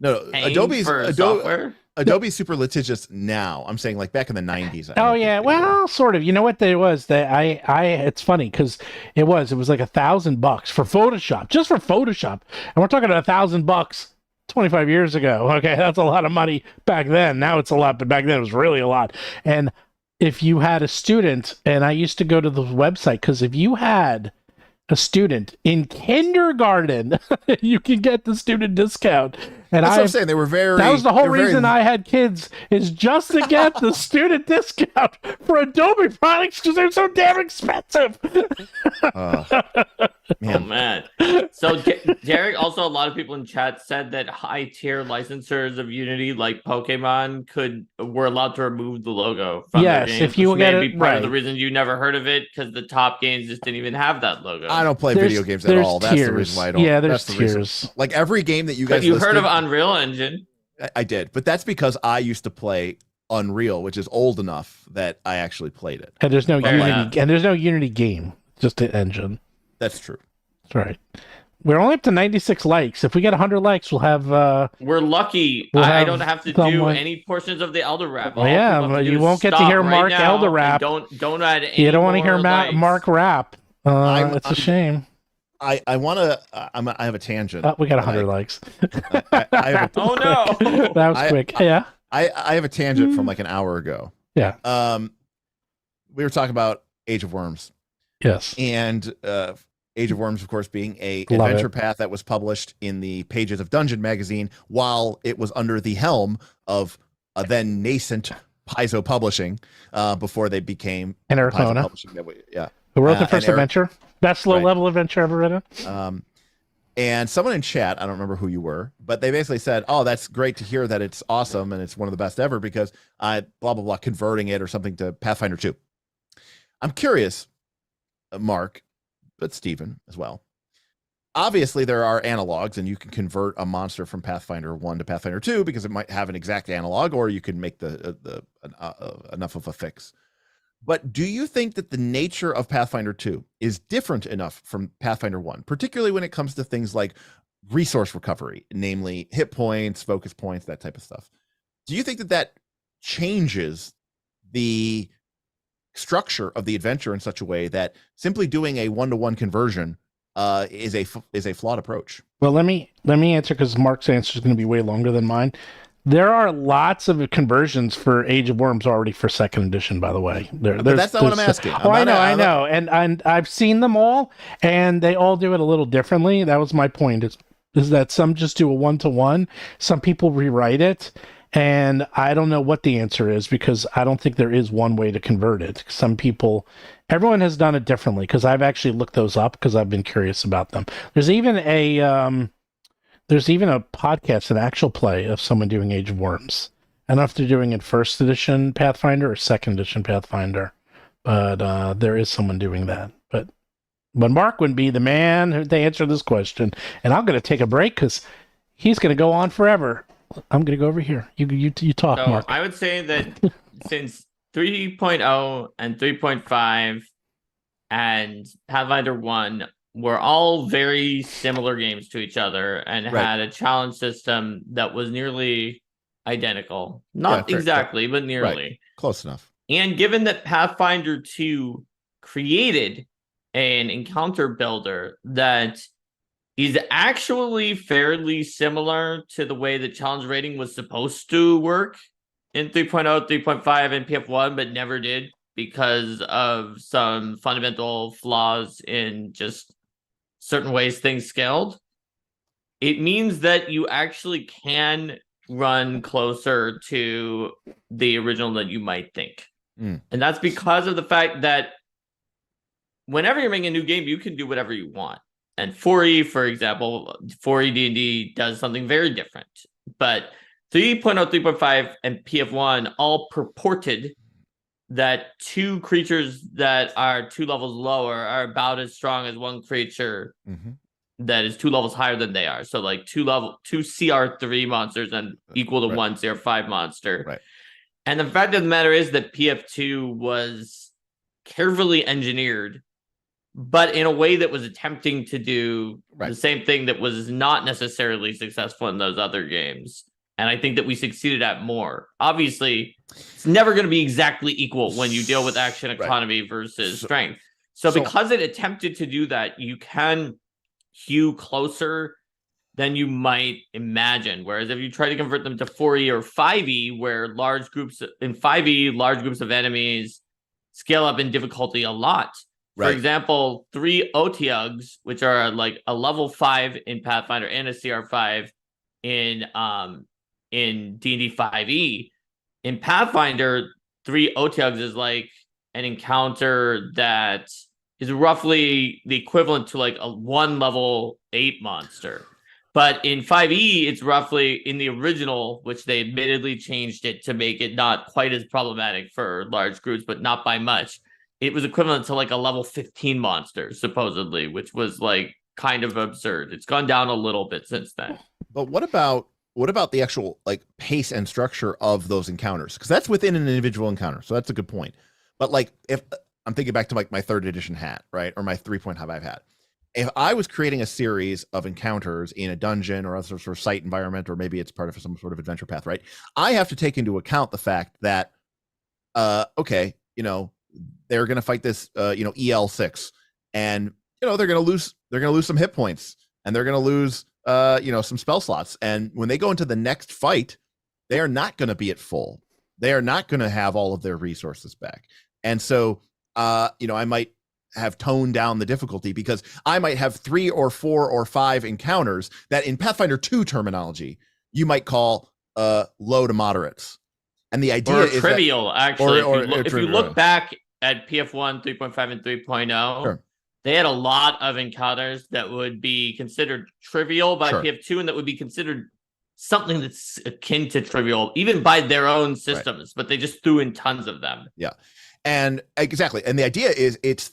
Adobe's software. Adobe's super litigious now. I'm saying like back in the 90s. Oh yeah, well, sort of. You know what there was? It's funny because it was like $1,000 for Photoshop, just for Photoshop, and we're talking about $1,000 25 years ago. Okay, that's a lot of money back then. Now it's a lot, but back then it was really a lot. And if you had a student, and I used to go to the website, because if you had a student in kindergarten, you can get the student discount. And that's what I'm saying. They were that was the whole reason I had kids, is just to get the student discount for Adobe products, because they're so damn expensive. Man. So Derik, also a lot of people in chat said that high tier licensors of Unity like Pokemon were allowed to remove the logo from their games, if you get it part of the reason you never heard of it, because the top games just didn't even have that logo. I don't play video games at all. That's the reason why I don't. Yeah, there's tiers. Like every game that you guys you heard of Unreal Engine. I did, but that's because I used to play Unreal, which is old enough that I actually played it. And there's no Unity, and there's no Unity game, just an engine. That's true. That's right. We're only up to 96 likes. If we get 100 likes, we'll have. We're lucky. I don't have to do any portions of the Elder Rap. Well, yeah, you won't get to hear Mark Elder Rap. Don't add any. You don't want to hear Mark rap. It's a shame. I have a tangent. We got 100 likes. Oh no! That was quick. Yeah. I have a tangent from like an hour ago. Yeah. We were talking about Age of Worms. Yes. And Age of Worms, of course, being a adventure path that was published in the pages of Dungeon magazine while it was under the helm of a then nascent Paizo Publishing, before they became Paizo Publishing. Who wrote the first adventure? Best low-level adventure ever written. And someone in chat, I don't remember who you were, but they basically said, "Oh, that's great to hear that it's awesome and it's one of the best ever, because I blah blah blah converting it or something to Pathfinder 2." I'm curious, Mark, but Stephen as well. Obviously, there are analogs, and you can convert a monster from Pathfinder 1 to Pathfinder 2 because it might have an exact analog, or you can make enough of a fix. But do you think that the nature of Pathfinder 2 is different enough from Pathfinder 1, particularly when it comes to things like resource recovery, namely hit points, focus points, that type of stuff? Do you think that that changes the structure of the adventure in such a way that simply doing a one-to-one conversion is a flawed approach? Well, let me answer, because Mark's answer is going to be way longer than mine. There are lots of conversions for Age of Worms already for second edition, by the way. But that's not what I'm asking. I know. And I've seen them all, and they all do it a little differently. That was my point, is that some just do a one-to-one. Some people rewrite it, and I don't know what the answer is, because I don't think there is one way to convert it. Everyone has done it differently, because I've actually looked those up because I've been curious about them. There's even a podcast, an actual play of someone doing Age of Worms. I don't know if they're doing it first edition Pathfinder or second edition Pathfinder, but there is someone doing that. But Mark would be the man to answer this question, and I'm going to take a break because he's going to go on forever. I'm going to go over here. You talk, So Mark. I would say that since 3.0 and 3.5 and Pathfinder 1 were all very similar games to each other and had a challenge system that was nearly identical. Not exactly, but nearly. Right. Close enough. And given that Pathfinder 2 created an encounter builder that is actually fairly similar to the way the challenge rating was supposed to work in 3.0, 3.5, and PF1, but never did because of some fundamental flaws in just certain ways things scaled, it means that you actually can run closer to the original than you might think. And that's because of the fact that whenever you're making a new game, you can do whatever you want. And 4E, for example, 4E D&D does something very different. But 3.0, 3.5, and PF1 all purported that two creatures that are 2 levels lower are about as strong as one creature that is 2 levels higher than they are. So like 2 CR3 monsters and equal to 1 CR5 monster. Right. And the fact of the matter is that PF2 was carefully engineered, but in a way that was attempting to do the same thing that was not necessarily successful in those other games. And I think that we succeeded at more. Obviously, it's never going to be exactly equal when you deal with action economy versus strength. So because it attempted to do that, you can hew closer than you might imagine. Whereas if you try to convert them to 4E or 5E, where large groups of enemies scale up in difficulty a lot. For example, 3 Otyugs, which are like a level 5 in Pathfinder and a CR5 in D&D 5e. In Pathfinder, 3 Otyugs is like an encounter that is roughly the equivalent to like a 1 level 8 monster. But in 5e, it's roughly in the original, which they admittedly changed it to make it not quite as problematic for large groups, but not by much. It was equivalent to like a level 15 monster, supposedly, which was like kind of absurd. It's gone down a little bit since then. But what about the actual like pace and structure of those encounters? Because that's within an individual encounter, so that's a good point. But like, if I'm thinking back to like my 3rd edition hat, right, or my 3.5 hat, if I was creating a series of encounters in a dungeon or other sort of site environment, or maybe it's part of some sort of adventure path, right, I have to take into account the fact that, okay, you know, they're going to fight this, you know, EL6, and you know they're going to lose some hit points, and they're going to lose, you know, some spell slots, and when they go into the next fight, they are not going to be at full. They are not going to have all of their resources back, and so, you know, I might have toned down the difficulty because I might have 3 or 4 or 5 encounters that in Pathfinder 2 terminology you might call low to moderates. And the idea or is trivial, that, actually. If you look back at PF1, 3.5, and 3.0, they had a lot of encounters that would be considered trivial by PF2 and that would be considered something that's akin to trivial, even by their own systems, but they just threw in tons of them. Yeah. And exactly. And the idea is it's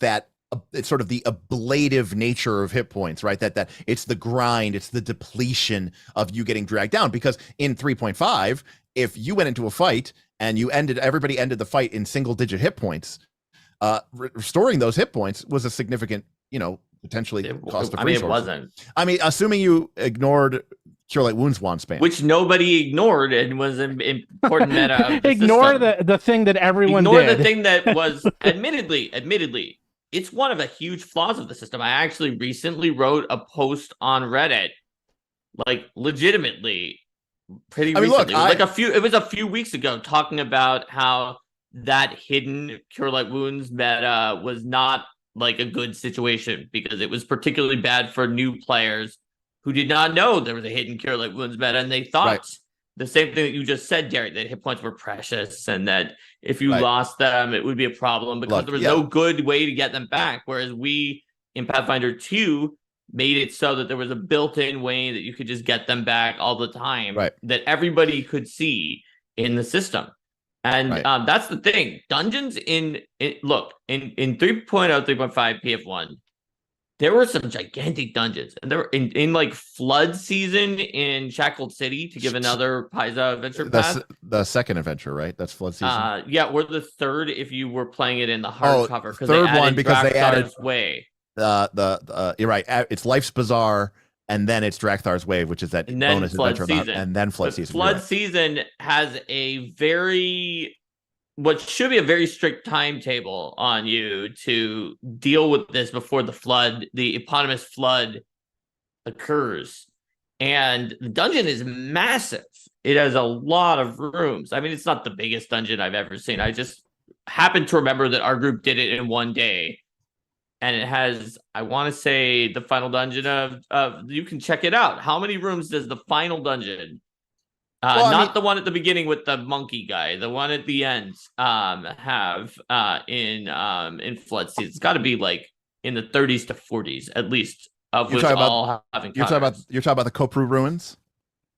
sort of the ablative nature of hit points, right? That it's the grind, it's the depletion of you getting dragged down. Because in 3.5, if you went into a fight and everybody ended the fight in single digit hit points, restoring those hit points was a significant, potentially cost of resources. It wasn't. I mean, assuming you ignored Cure Light Wounds wand spam, which nobody ignored and was an important meta of the Ignore system. the thing that everyone Ignore did. the thing that was admittedly, it's one of the huge flaws of the system. I actually recently wrote a post on Reddit, like legitimately, pretty recently. It was a few weeks ago, talking about how that hidden Cure Light Wounds meta was not like a good situation because it was particularly bad for new players who did not know there was a hidden Cure Light Wounds meta, and they thought the same thing that you just said, Derik, that hit points were precious and that if you lost them, it would be a problem because there was no good way to get them back. Whereas we, in Pathfinder 2, made it so that there was a built-in way that you could just get them back all the time that everybody could see in the system. And that's the thing. Dungeons in 3.0, 3.5 PF1, there were some gigantic dungeons, and there were in like flood season in Shackled City, to give another Paizo adventure path. The second adventure, right? That's flood season. Yeah, or the third if you were playing it in the hardcover. Third one because they added Way. You're right. It's Life's Bazaar, and then it's Drakthar's Wave, which is that bonus adventure, and then flood season. Flood season has a what should be a very strict timetable on you to deal with this before the eponymous flood occurs. And the dungeon is massive. It has a lot of rooms. I mean, it's not the biggest dungeon I've ever seen. I just happen to remember that our group did it in one day. And it has, I want to say, the final dungeon of you can check it out. How many rooms does the final dungeon? The one at the beginning with the monkey guy, the one at the end have in flood season. It's got to be like in the 30s to 40s at least, of which all having you're talking about the Kopru ruins.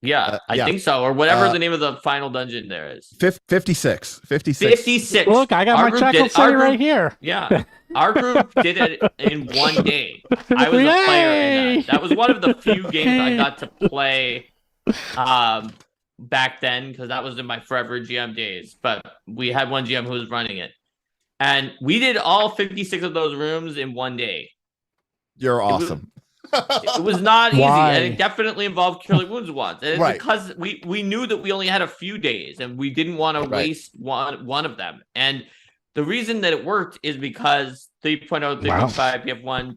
Yeah, I think so, or whatever the name of the final dungeon there is. 56. Look, I got my Shackled City right here. Yeah, our group did it in one day. I was a player in that. That was one of the few games I got to play back then, because that was in my forever GM days. But we had one GM who was running it, and we did all 56 of those rooms in one day. You're awesome. It was not easy, and it definitely involved Cure Light Wounds once. And it's because we knew that we only had a few days, and we didn't want to waste one of them. And the reason that it worked is because 3.0, 3.5 PF1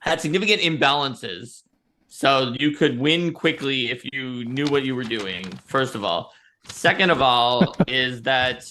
had significant imbalances. So you could win quickly if you knew what you were doing, first of all. Second of all is that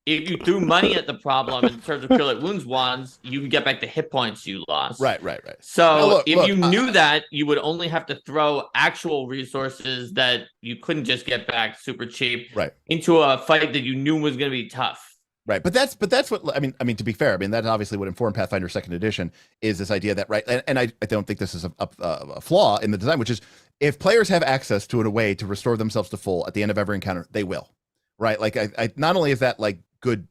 if you threw money at the problem in terms of Cure Light Wounds wands, you could get back the hit points you lost. Right. So if you knew that, you would only have to throw actual resources that you couldn't just get back super cheap into a fight that you knew was going to be tough. Right, but that's what I mean. To be fair, I mean that's obviously what informed Pathfinder Second Edition is this idea that and I don't think this is a flaw in the design, which is if players have access to a way to restore themselves to full at the end of every encounter, they will. Right, like I not only is that like good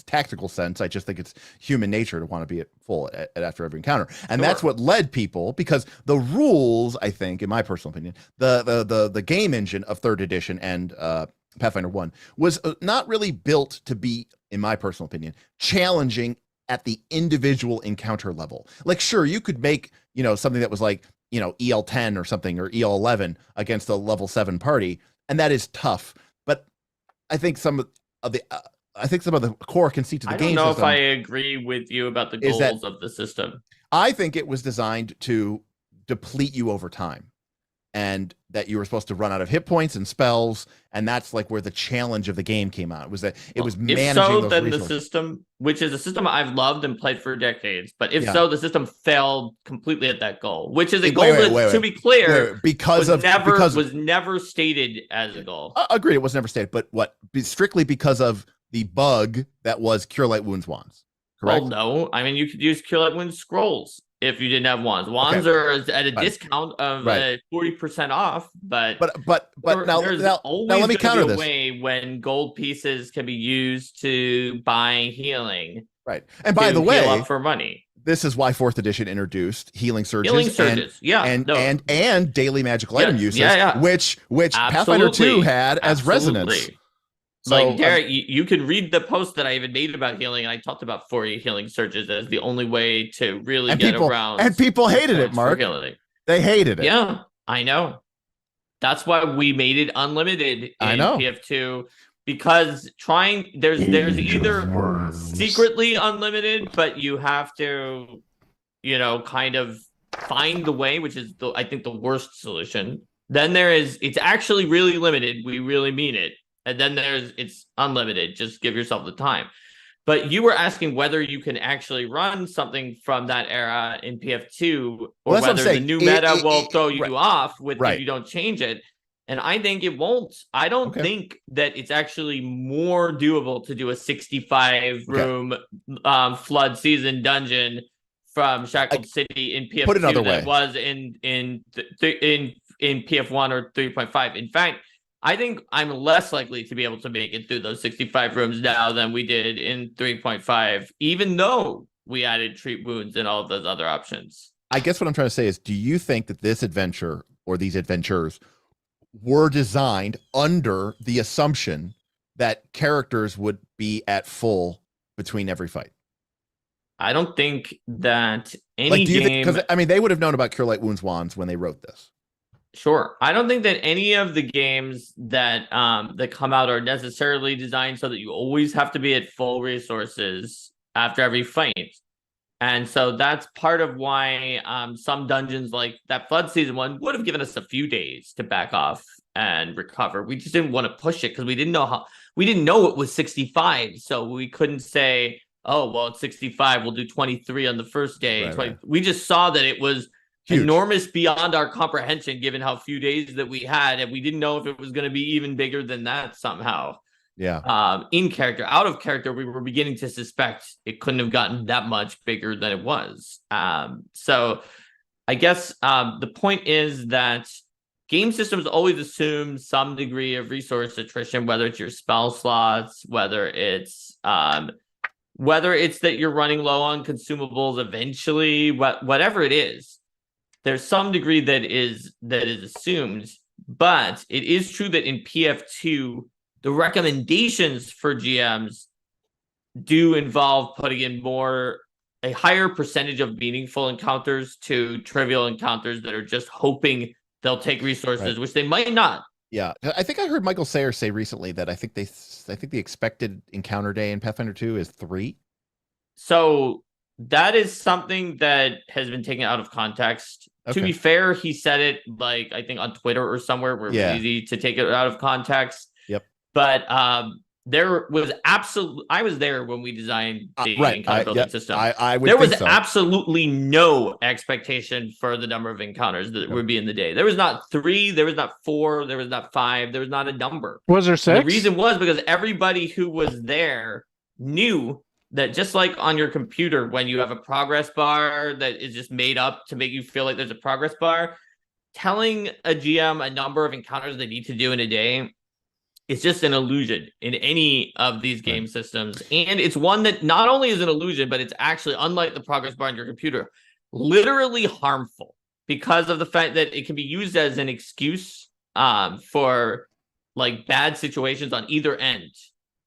tactical sense, I just think it's human nature to want to be at full after every encounter, and that's what led people, because the rules, I think, in my personal opinion, the game engine of Third Edition and Pathfinder 1 was not really built to be, in my personal opinion, challenging at the individual encounter level. Like, sure, you could make, something that was like, EL 10 or something, or EL 11 against a level 7 party, and that is tough. But I think some of the core conceits of the game system, I don't know if I agree with you about the goals of the system. I think it was designed to deplete you over time, and that you were supposed to run out of hit points and spells, and that's like where the challenge of the game came out. Was that it was managing those resources. The system, which is a system I've loved and played for decades, but if so, the system failed completely at that goal, which is a goal that, to be clear, was never stated as a goal. Agreed, it was never stated, but strictly because of the bug that was Cure Light Wounds wands. Correct? Well, no. I mean, you could use Cure Light Wounds scrolls. if you didn't have wands. Wands are at a discount of 40% off, but now always let me counter be a this. way when gold pieces can be used to buy healing. Right. And by the way, heal up for money. This is why 4th edition introduced healing surges, and daily magical item uses, which Absolutely. Pathfinder 2 had as resonance. So, like, Derek, you can read the post that I even made about healing, and I talked about 4 healing surges as the only way to really get around. And people hated it, Mark. They hated it. Yeah, I know. That's why we made it unlimited in PF2. Because there's either secretly unlimited, but you have to, kind of find the way, which is I think the worst solution. Then it's actually really limited. We really mean it. And then it's unlimited. Just give yourself the time. But you were asking whether you can actually run something from that era in PF2, or whether the new meta will throw you off if you don't change it. And I think it won't. I don't think that it's actually more doable to do a 65-room flood season dungeon from Shackled City in PF2 than it was in PF1 or 3.5. In fact, I think I'm less likely to be able to make it through those 65 rooms now than we did in 3.5, even though we added treat wounds and all of those other options. I guess what I'm trying to say is, do you think that this adventure or these adventures were designed under the assumption that characters would be at full between every fight? I don't think that any game... Because, they would have known about Cure Light Wounds Wands when they wrote this. Sure. I don't think that any of the games that come out are necessarily designed so that you always have to be at full resources after every fight. And so that's part of why some dungeons like that Flood Season 1 would have given us a few days to back off and recover. We just didn't want to push it because we didn't know it was 65. So we couldn't say, oh, well, it's 65. We'll do 23 on the first day. Right. We just saw that it was huge, enormous beyond our comprehension, given how few days that we had. And we didn't know if it was going to be even bigger than that somehow. Yeah. In character, out of character, we were beginning to suspect it couldn't have gotten that much bigger than it was. So I guess the point is that game systems always assume some degree of resource attrition, whether it's your spell slots, whether it's that you're running low on consumables eventually, whatever it is, there's some degree that is assumed. But it is true that in PF2, the recommendations for GMs do involve putting in a higher percentage of meaningful encounters to trivial encounters that are just hoping they'll take resources, which they might not. Yeah, I think I heard Michael Sayer say recently that I think the expected encounter day in Pathfinder 2 is 3. So that is something that has been taken out of context. To be fair, he said it I think on Twitter or somewhere where it was easy to take it out of context. Yep. But there was I was there when we designed the encounter building system. There was absolutely no expectation for the number of encounters that would be in the day. There was not 3, there was not 4, there was not 5, there was not a number. Was there 6? And the reason was because everybody who was there knew that, just like on your computer, when you have a progress bar that is just made up to make you feel like there's a progress bar, telling a GM a number of encounters they need to do in a day, it's just an illusion in any of these game systems. And it's one that not only is an illusion, but it's actually, unlike the progress bar on your computer, literally harmful because of the fact that it can be used as an excuse for bad situations on either end.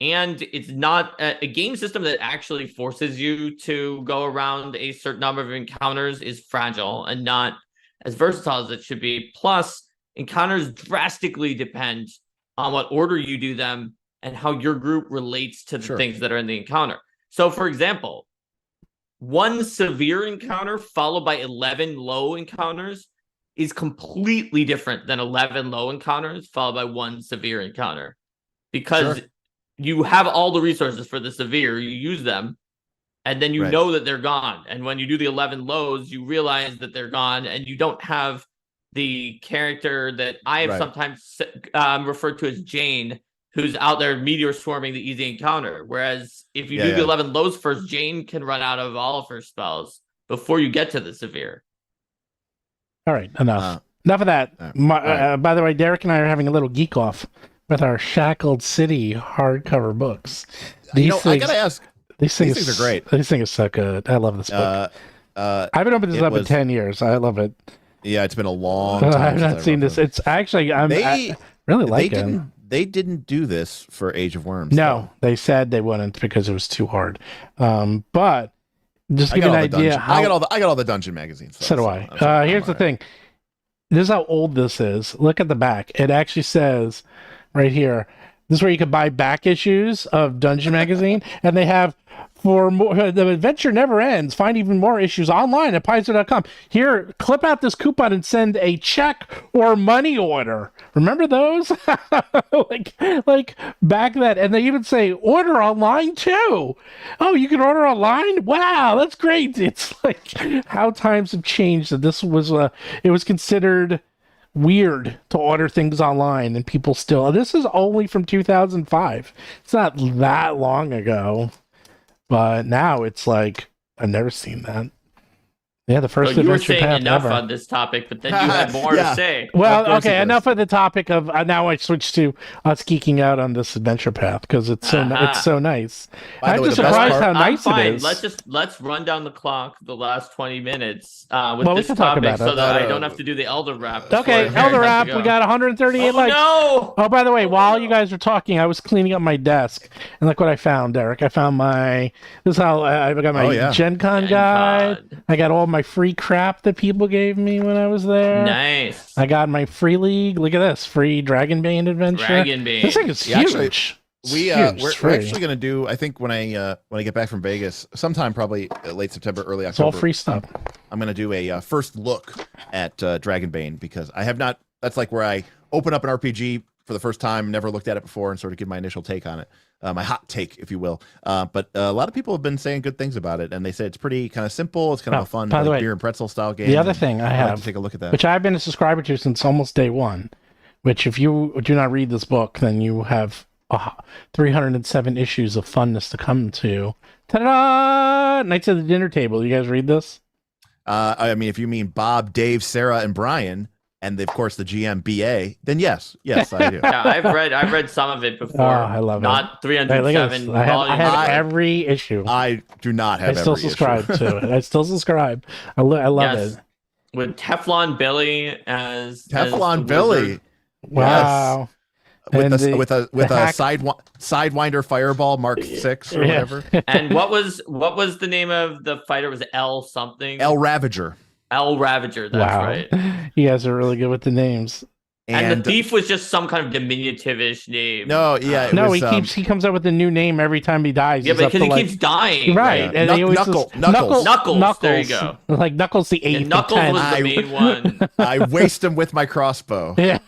And it's not a game system that actually forces you to go around a certain number of encounters is fragile and not as versatile as it should be. Plus, encounters drastically depend on what order you do them and how your group relates to the things that are in the encounter. So, for example, one severe encounter followed by 11 low encounters is completely different than 11 low encounters followed by one severe encounter. Because you have all the resources for the severe, you use them, and then you know that they're gone. And when you do the 11 lows, you realize that they're gone, and you don't have the character that I have sometimes referred to as Jane, who's out there meteor swarming the easy encounter. Whereas if you do the 11 lows first, Jane can run out of all of her spells. before you get to the severe. All right, enough of that. Right. By the way, Derik and I are having a little geek off with our Shackled City hardcover books. I gotta ask. These things are great. This thing is so good. I love this book. I haven't opened this up in 10 years. I love it. Yeah, it's been a long time. I've not seen this. It's actually I really like it. They didn't do this for Age of Worms. No, they said they wouldn't because it was too hard. But just to give you an idea, I got all the dungeon magazines. So do I. Here's the thing. This is how old this is. Look at the back. It actually says right here. This is where you can buy back issues of Dungeon Magazine, and they have for more. The adventure never ends. Find even more issues online at Paizo.com. Here, clip out this coupon and send a check or money order. Remember those? like back then, and they even say order online too. Oh, you can order online? Wow, that's great. It's like how times have changed. That this was it was considered weird to order things online, and people still. This is only from 2005. It's not that long ago, but now it's like I've never seen that. Yeah, the first you were adventure saying path enough ever. on this topic, but then you had more to say. Well, okay, enough of the topic of now. I switched to us geeking out on this adventure path because it's so it's so nice. I'm just surprised how nice it is. Let's run down the clock the last 20 minutes with we this can talk topic about so it. that I don't have to do the elder wrap. Okay, elder wrap. We got 138 likes. No! Oh, by the way, while you guys were talking, I was cleaning up my desk, and look what I found, Derik. I found my. This is how I got my Gen Con guide. I got all my free crap that people gave me when I was there. Nice. I got my free league. Look at this free Dragonbane adventure. Dragonbane. This thing is huge. We're actually going to do. I think when I get back from Vegas, sometime probably late September, early October. It's all free stuff. I'm going to do a first look at Dragonbane because I have not. That's like where I open up an RPG for the first time, never looked at it before, and sort of give my initial take on it. My hot take, if you will. But a lot of people have been saying good things about it, and they say it's pretty kind of simple. It's kind of a fun beer and pretzel style game. The other thing I have to take a look at that, which I've been a subscriber to since almost day one. Which, if you do not read this book, then you have 307 issues of funness to come to. Ta-da! Knights at the Dinner Table. You guys read this? I mean, if you mean Bob, Dave, Sarah, and Brian. And of course, the GM BA. Then yes, I do. Yeah, I've read some of it before. I love Not 307 volumes. I have every issue. I do not have. I still subscribe to it. I still subscribe. I love it. With Teflon Billy as Billy. Wow. Yes. With a sidewinder fireball Mark 6 or whatever. And what was the name of the fighter? Was it L something? L Ravager. L Ravager, that's right. You guys are really good with the names. And the thief was just some kind of diminutive-ish name. No, yeah. He comes up with a new name every time he dies. Yeah, because he keeps dying. Right. Yeah. And Knuckles. There you go. Like Knuckles the 8th. Knuckles was the main one. I waste him with my crossbow. Yeah.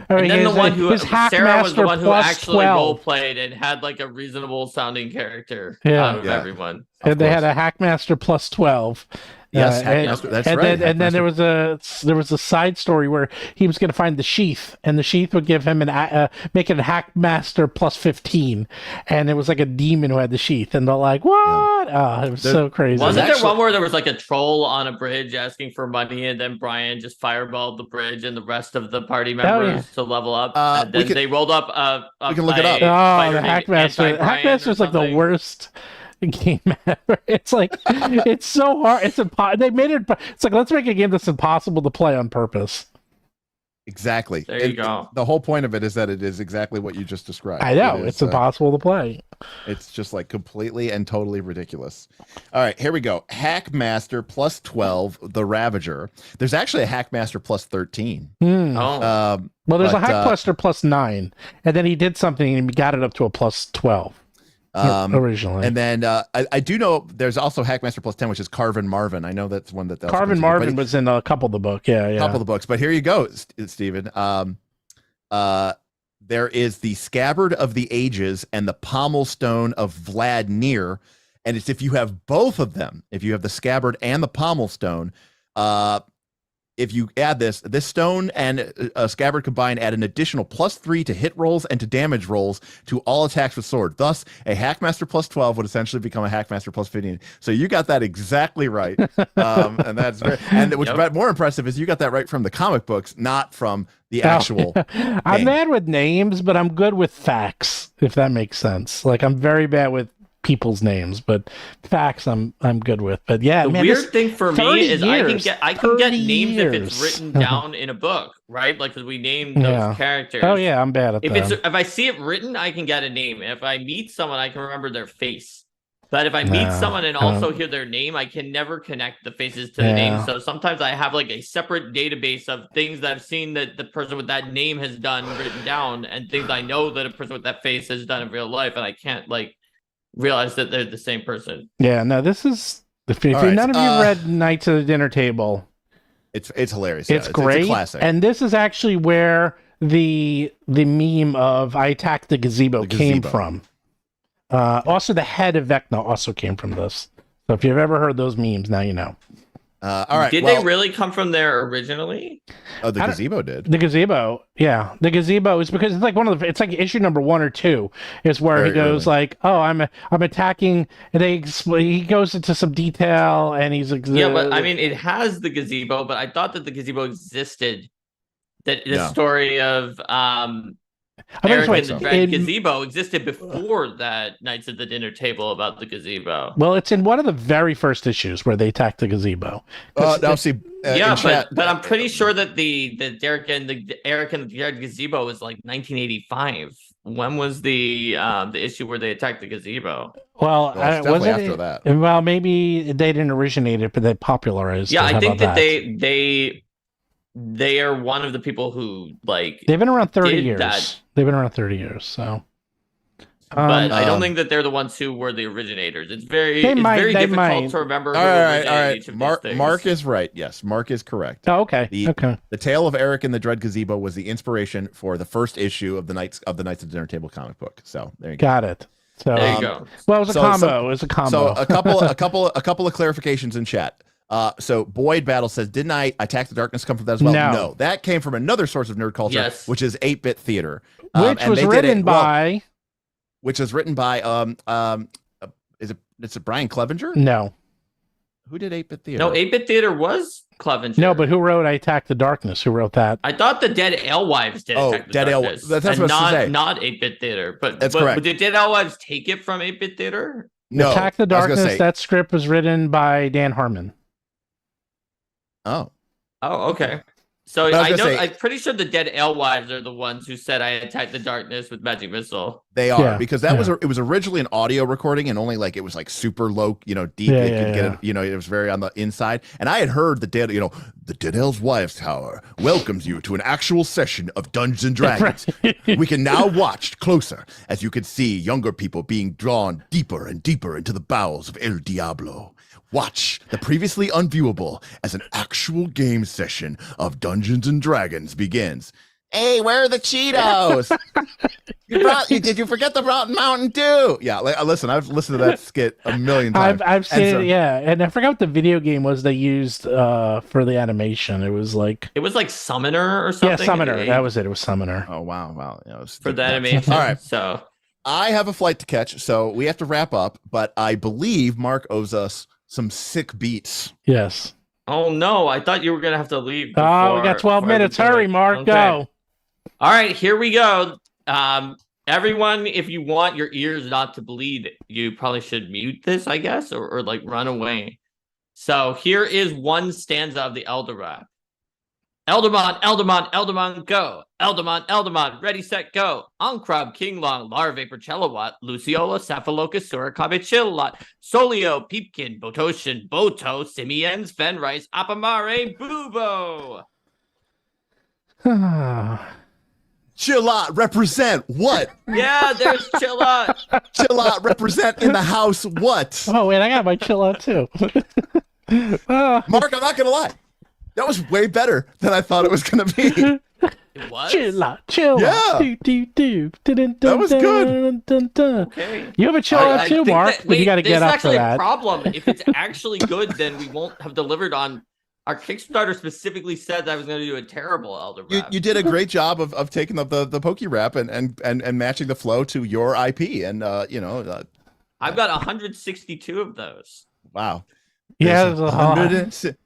And then the one who Sarah was the one who actually 12. role played and had like a reasonable sounding character out of everyone. And they had a Hackmaster plus 12. Yes, that's right. And then there was a side story where he was going to find the sheath, and the sheath would give him make it a Hackmaster plus 15, and it was like a demon who had the sheath, and they're like, what? It was so crazy. Wasn't there one where there was like a troll on a bridge asking for money, and then Brian just fireballed the bridge and the rest of the party members to level up, and then they rolled up we can look it up. The Hackmaster. Hackmaster's like the worst game ever. It's like it's so hard. It's impossible. They made it. It's like let's make a game that's impossible to play on purpose. Exactly. There you go. The whole point of it is that it is exactly what you just described. I know it's impossible to play. It's just like completely and totally ridiculous. All right, here we go. Hackmaster plus 12, the Ravager. There's actually a Hackmaster plus 13. Well, there's a Hackmaster plus 9, and then he did something and he got it up to a plus 12. Originally, and then I do know there's also Hackmaster plus 10, which is Carvin Marvin. I know that's one that Carvin Marvin was in a couple of the book. A couple of the books, but here you go, Stephen. There is the Scabbard of the Ages and the Pommel Stone of Vladnir, and it's if you have both of them, if you have the Scabbard and the Pommel Stone, if you add this stone and scabbard combined add an additional +3 to hit rolls and to damage rolls to all attacks with sword. Thus, a Hackmaster +12 would essentially become a Hackmaster +15. So you got that exactly right, and that's very, and what's more impressive is you got that right from the comic books, not from the actual. I'm bad with names, but I'm good with facts. If that makes sense. Like I'm very bad with people's names, but facts I'm good with. But yeah, the man, weird thing for me is I can get names years. if it's written down in a book, right? Like because we name those characters. Oh yeah, I'm bad at that. If I see it written, I can get a name. If I meet someone, I can remember their face. But if I meet someone and also hear their name, I can never connect the faces to the name. So sometimes I have like a separate database of things that I've seen that the person with that name has done written down, and things I know that a person with that face has done in real life, and I can't like realize that they're the same person. Yeah, no, this is if none of you read Knights of the Dinner Table, it's hilarious. It's great. It's a classic. And this is actually where the meme of I attacked the gazebo came from. Also, the head of Vecna also came from this. So if you've ever heard those memes, now you know. All right. Did they really come from there originally? Oh, the gazebo did. The gazebo, yeah. The gazebo is because it's like it's like issue number 1 or 2 is where he goes like, "Oh, I'm attacking," and he goes into some detail, and he's like, yeah, but I mean, it has the gazebo, but I thought that the gazebo existed. That the story of Eric and the Dread Gazebo existed before that Knights at the Dinner Table about the gazebo. Well, it's in one of the very first issues where they attack the gazebo. Now see, but I'm pretty sure that the Derik and the Eric and the Dread Gazebo was like 1985. When was the issue where they attacked the gazebo? Well, was it after that? Well, maybe they didn't originate it, but they popularized it. Yeah, I think that they are one of the people who like they've been around 30 years. They've been around 30 years, so. But I don't think that they're the ones who were the originators. It's very difficult to remember. All right. Mark is right. Yes, Mark is correct. Oh, okay. The Tale of Eric and the Dread Gazebo was the inspiration for the first issue of the Knights at the Dinner Table comic book. So there you go. Got it. So there you go. Well, it was a combo. It was a combo. So a couple of clarifications in chat. So Boyd Battle says, didn't I Attack the Darkness come from that as well? No, that came from another source of nerd culture, which is 8-Bit Theater, which was written by is it Brian Clevenger? No. Who did 8-Bit Theater? No, 8-Bit Theater was Clevenger. No, but who wrote I Attack the Darkness? Who wrote that? I thought the Dead Alewives did Attack the Darkness. That's what I was saying. Not 8-Bit Theater. But that's correct. Did Dead Alewives take it from 8-Bit Theater? No. Attack the Darkness, that script was written by Dan Harmon. Oh, okay. So I'm pretty sure the Dead Alewives are the ones who said I attacked the darkness with magic missile. They are, because it was originally an audio recording, and only like it was like super low, deep. Get it, it was very on the inside. And I had heard the Dead Alewives Tower welcomes you to an actual session of Dungeons and Dragons. We can now watch closer as you can see younger people being drawn deeper and deeper into the bowels of El Diablo. Watch the previously unviewable as an actual game session of Dungeons and Dragons begins. Hey, where are the Cheetos? Did you forget the Mountain Dew? Yeah, listen, I've listened to that skit a million times. I've seen it, yeah. And I forgot what the video game was they used for the animation. It was like Summoner or something. Yeah, Summoner. That was it. It was Summoner. Oh, wow. For the animation. All right. So I have a flight to catch, so we have to wrap up, but I believe Mark owes us some sick beats. Yes. Oh no, I thought you were gonna have to leave. We got 12 minutes. Hurry, Mark, go. All right, here we go. Everyone, if you want your ears not to bleed, you probably should mute this, I guess, or like run away. So here is one stanza of the Elder Rap. Eldamon, go. Eldamon, ready, set, go. Oncrob, Kinglong, Larvae, Perchelawat, Luciola, Cephalocus, Suricabicillot, Solio, Peepkin, Botoshan, Boto, Simiens, Fenrice, Apamare, Bubo. Chillot, represent what? Yeah, there's Chillot. Chillot, represent in the house what? Oh, wait, I got my Chillot too. Mark, I'm not going to lie. That was way better than I thought it was going to be. It was? Chill out. Yeah. That was good. Okay. You have a chill out too, Mark, but you got to get up for that. There's actually a problem. If it's actually good, then we won't have delivered on Our Kickstarter specifically said that I was going to do a terrible Elder You, Rap. you did a great job of taking the Poke Rap and matching the flow to your IP, and I've got 162 of those. wow. Yeah, There's there's a lot. 106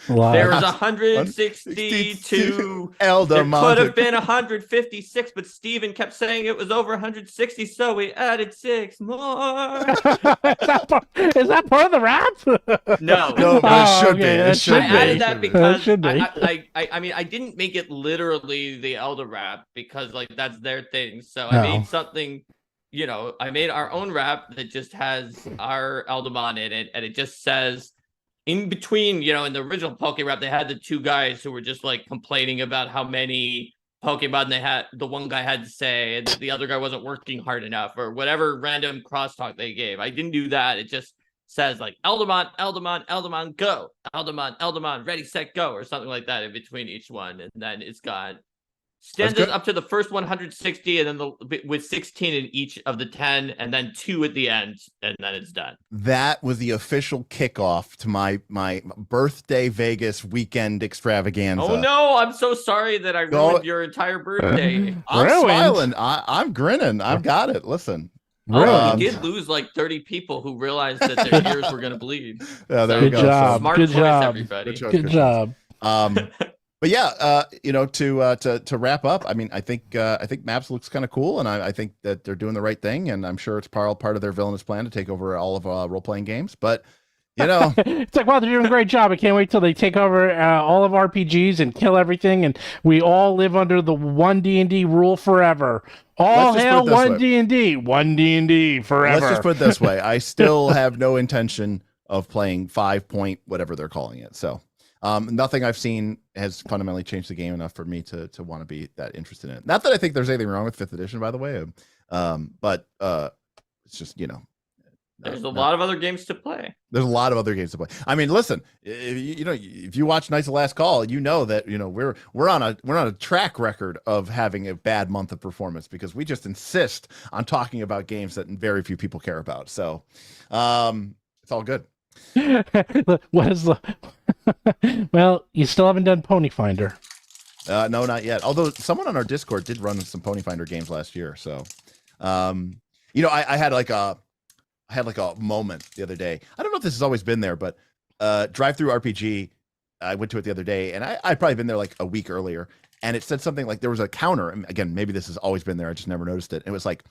There was 162 162. There Eldamon. could have been 156, but Steven kept saying it was over 160, so we added 6 more. Is that part of the rap? No, No, but it should be. okay, It that should I be. added that because should be. I mean I didn't make it literally the Elder Rap because like that's their thing. So No. I made something, I made our own rap that just has our Eldamon in it, and it just says in between, in the original Poke Rap, they had the two guys who were just like complaining about how many Pokemon the one guy had to say, and the other guy wasn't working hard enough, or whatever random crosstalk they gave. I didn't do that. It just says like Eldamon, Eldamon, Eldamon, go, Eldamon, Eldamon, ready, set, go, or something like that in between each one, and then it's got stanzas up to the first 160, and then with 16 in each of the 10, and then 2 at the end, and then it's done. That was the official kickoff to my birthday Vegas weekend extravaganza. Oh no, I'm so sorry that I ruined your entire birthday. I'm Ruined? smiling. I'm grinning. I've got it. Listen. Oh, we did lose like 30 people who realized that their ears were going to bleed. Yeah, there So, you go. Good job. Smart Good choice, job. everybody. Good job. But yeah, to wrap up, I mean, I think Maps looks kind of cool, and I think that they're doing the right thing, and I'm sure it's part of their villainous plan to take over all of role playing games. But It's like, wow, they're doing a great job. I can't wait till they take over all of RPGs and kill everything, and we all live under the one D&D rule forever. All Let's just hail put it this one way. D&D, one D&D forever. let's just put it this way: I still have no intention of playing 5 point whatever they're calling it. So. Nothing I've seen has fundamentally changed the game enough for me to want to be that interested in it. Not that I think there's anything wrong with 5th edition, by the way, but it's just There's a lot of other games to play. There's a lot of other games to play. I mean, listen, if you watch Knights of the Last Call, you know that we're on a track record of having a bad month of performance because we just insist on talking about games that very few people care about. So it's all good. What is the? Well, you still haven't done Pony Finder. No, not yet. Although someone on our Discord did run some Pony Finder games last year. So, I had like a moment the other day. I don't know if this has always been there, but Drive Through RPG, I went to it the other day, and I'd probably been there like a week earlier, and it said something like there was a counter. And again, maybe this has always been there. I just never noticed it. It was like,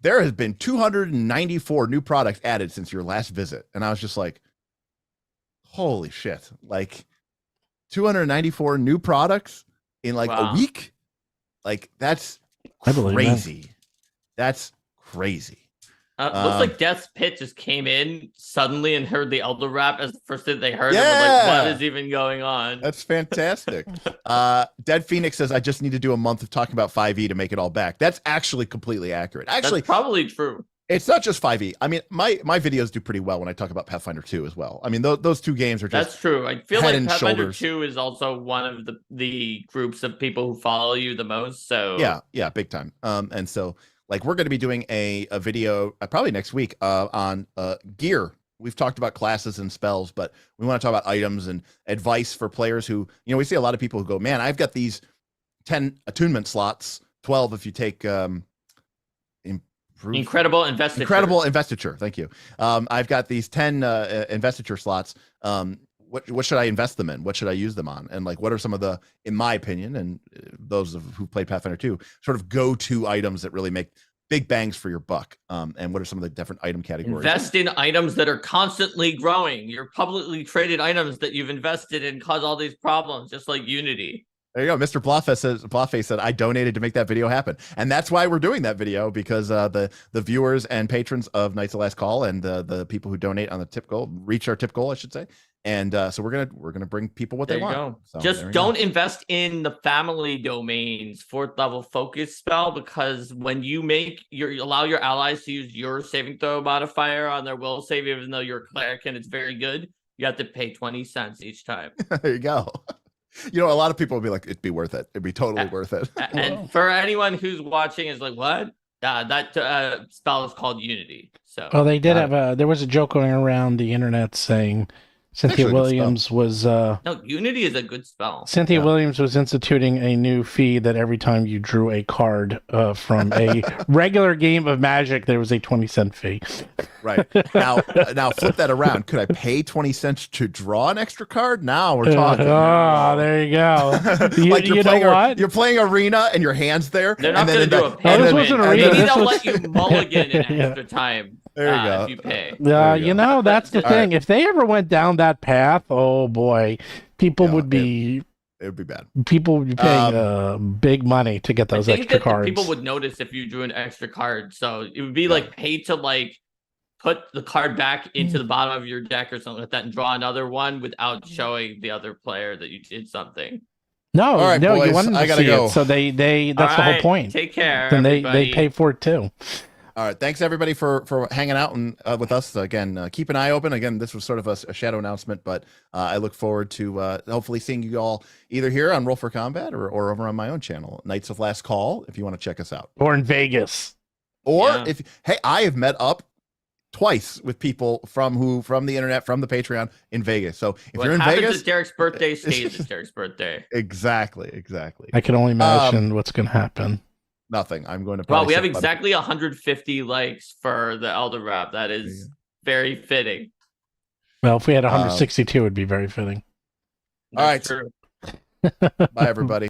there has been 294 new products added since your last visit. And I was just like, holy shit. Like 294 new products in like a week? Like that's crazy. That's crazy. Looks like Death's Pit just came in suddenly and heard the Elder Rap as the first thing they heard. Yeah. And were like, what is even going on? That's fantastic. Dead Phoenix says, I just need to do a month of talking about 5e to make it all back. That's actually completely accurate. Actually, that's probably true. It's not just 5e. I mean, my videos do pretty well when I talk about Pathfinder 2 as well. I mean, those two games are just That's true. I feel head like and Pathfinder shoulders. 2 is also one of the groups of people who follow you the most. So yeah, big time. And so like we're going to be doing a video probably next week on gear. We've talked about classes and spells, but we want to talk about items and advice for players who, we see a lot of people who go, man, I've got these 10 attunement slots, 12 if you take Incredible investiture. Thank you. I've got these 10 investiture slots. What should I invest them in? What should I use them on? And like, what are some of the, in my opinion, and those who played Pathfinder 2, sort of go-to items that really make big bangs for your buck? And what are some of the different item categories? Invest in items that are constantly growing. Your publicly traded items that you've invested in cause all these problems, just like Unity. There you go. Mr. Blafface said, I donated to make that video happen. And that's why we're doing that video, because the viewers and patrons of Knights of Last Call and the people who donate on the tip goal, reach our tip goal, I should say. And so we're gonna bring people what they want. So, just don't invest in the family domains 4th level focus spell, because when you allow your allies to use your saving throw modifier on their will save, even though you're a cleric and it's very good, you have to pay 20 cents each time. There you go. A lot of people will be like, it'd be worth it. It'd be totally worth it. And for anyone who's watching is like, what? That spell is called Unity. So they did have there was a joke going around the internet saying Cynthia Actually, a good spell. Williams was No, Unity is a good spell. Cynthia Yeah. Williams was instituting a new fee that every time you drew a card from a regular game of Magic, there was a 20-cent fee. Right. Now flip that around. Could I pay 20 cents to draw an extra card? Now we're talking. Oh, there you go. Like you know what? You're playing Arena and your hand's there. They're not and then going to do a pay. Oh, this to wasn't win. Arena, Maybe this they'll was- let you mulligan in Yeah. extra time. There you go. If you pay. There you You go. know, that's the All thing. If they ever went down that path, oh boy, people Yeah, would be It would be bad. paying big money to get those I think extra that cards. people would notice if you drew an extra card. So it would be like pay to like put the card back into the bottom of your deck or something like that and draw another one without showing the other player that you did something. No, All right, no, boys, you want them I to gotta see go. it. So they that's All the whole right, point. Take care. Then they everybody. pay for it too. All right. Thanks everybody for hanging out and with us again. Keep an eye open. Again, this was sort of a shadow announcement, but I look forward to hopefully seeing you all either here on Roll for Combat or over on my own channel, Knights of Last Call, if you want to check us out. Or in Vegas. Or Yeah. I have met up twice with people from the internet, from the Patreon in Vegas. So if What you're in happens Vegas, at Derek's birthday stays at Derek's birthday. exactly. I can only imagine what's going to happen. Nothing. I'm going to. Well, probably we have sit by- exactly 150 likes for the Elder Wrap. That is very fitting. Well, if we had 162, it would be very fitting. All right. That's true. Bye, everybody.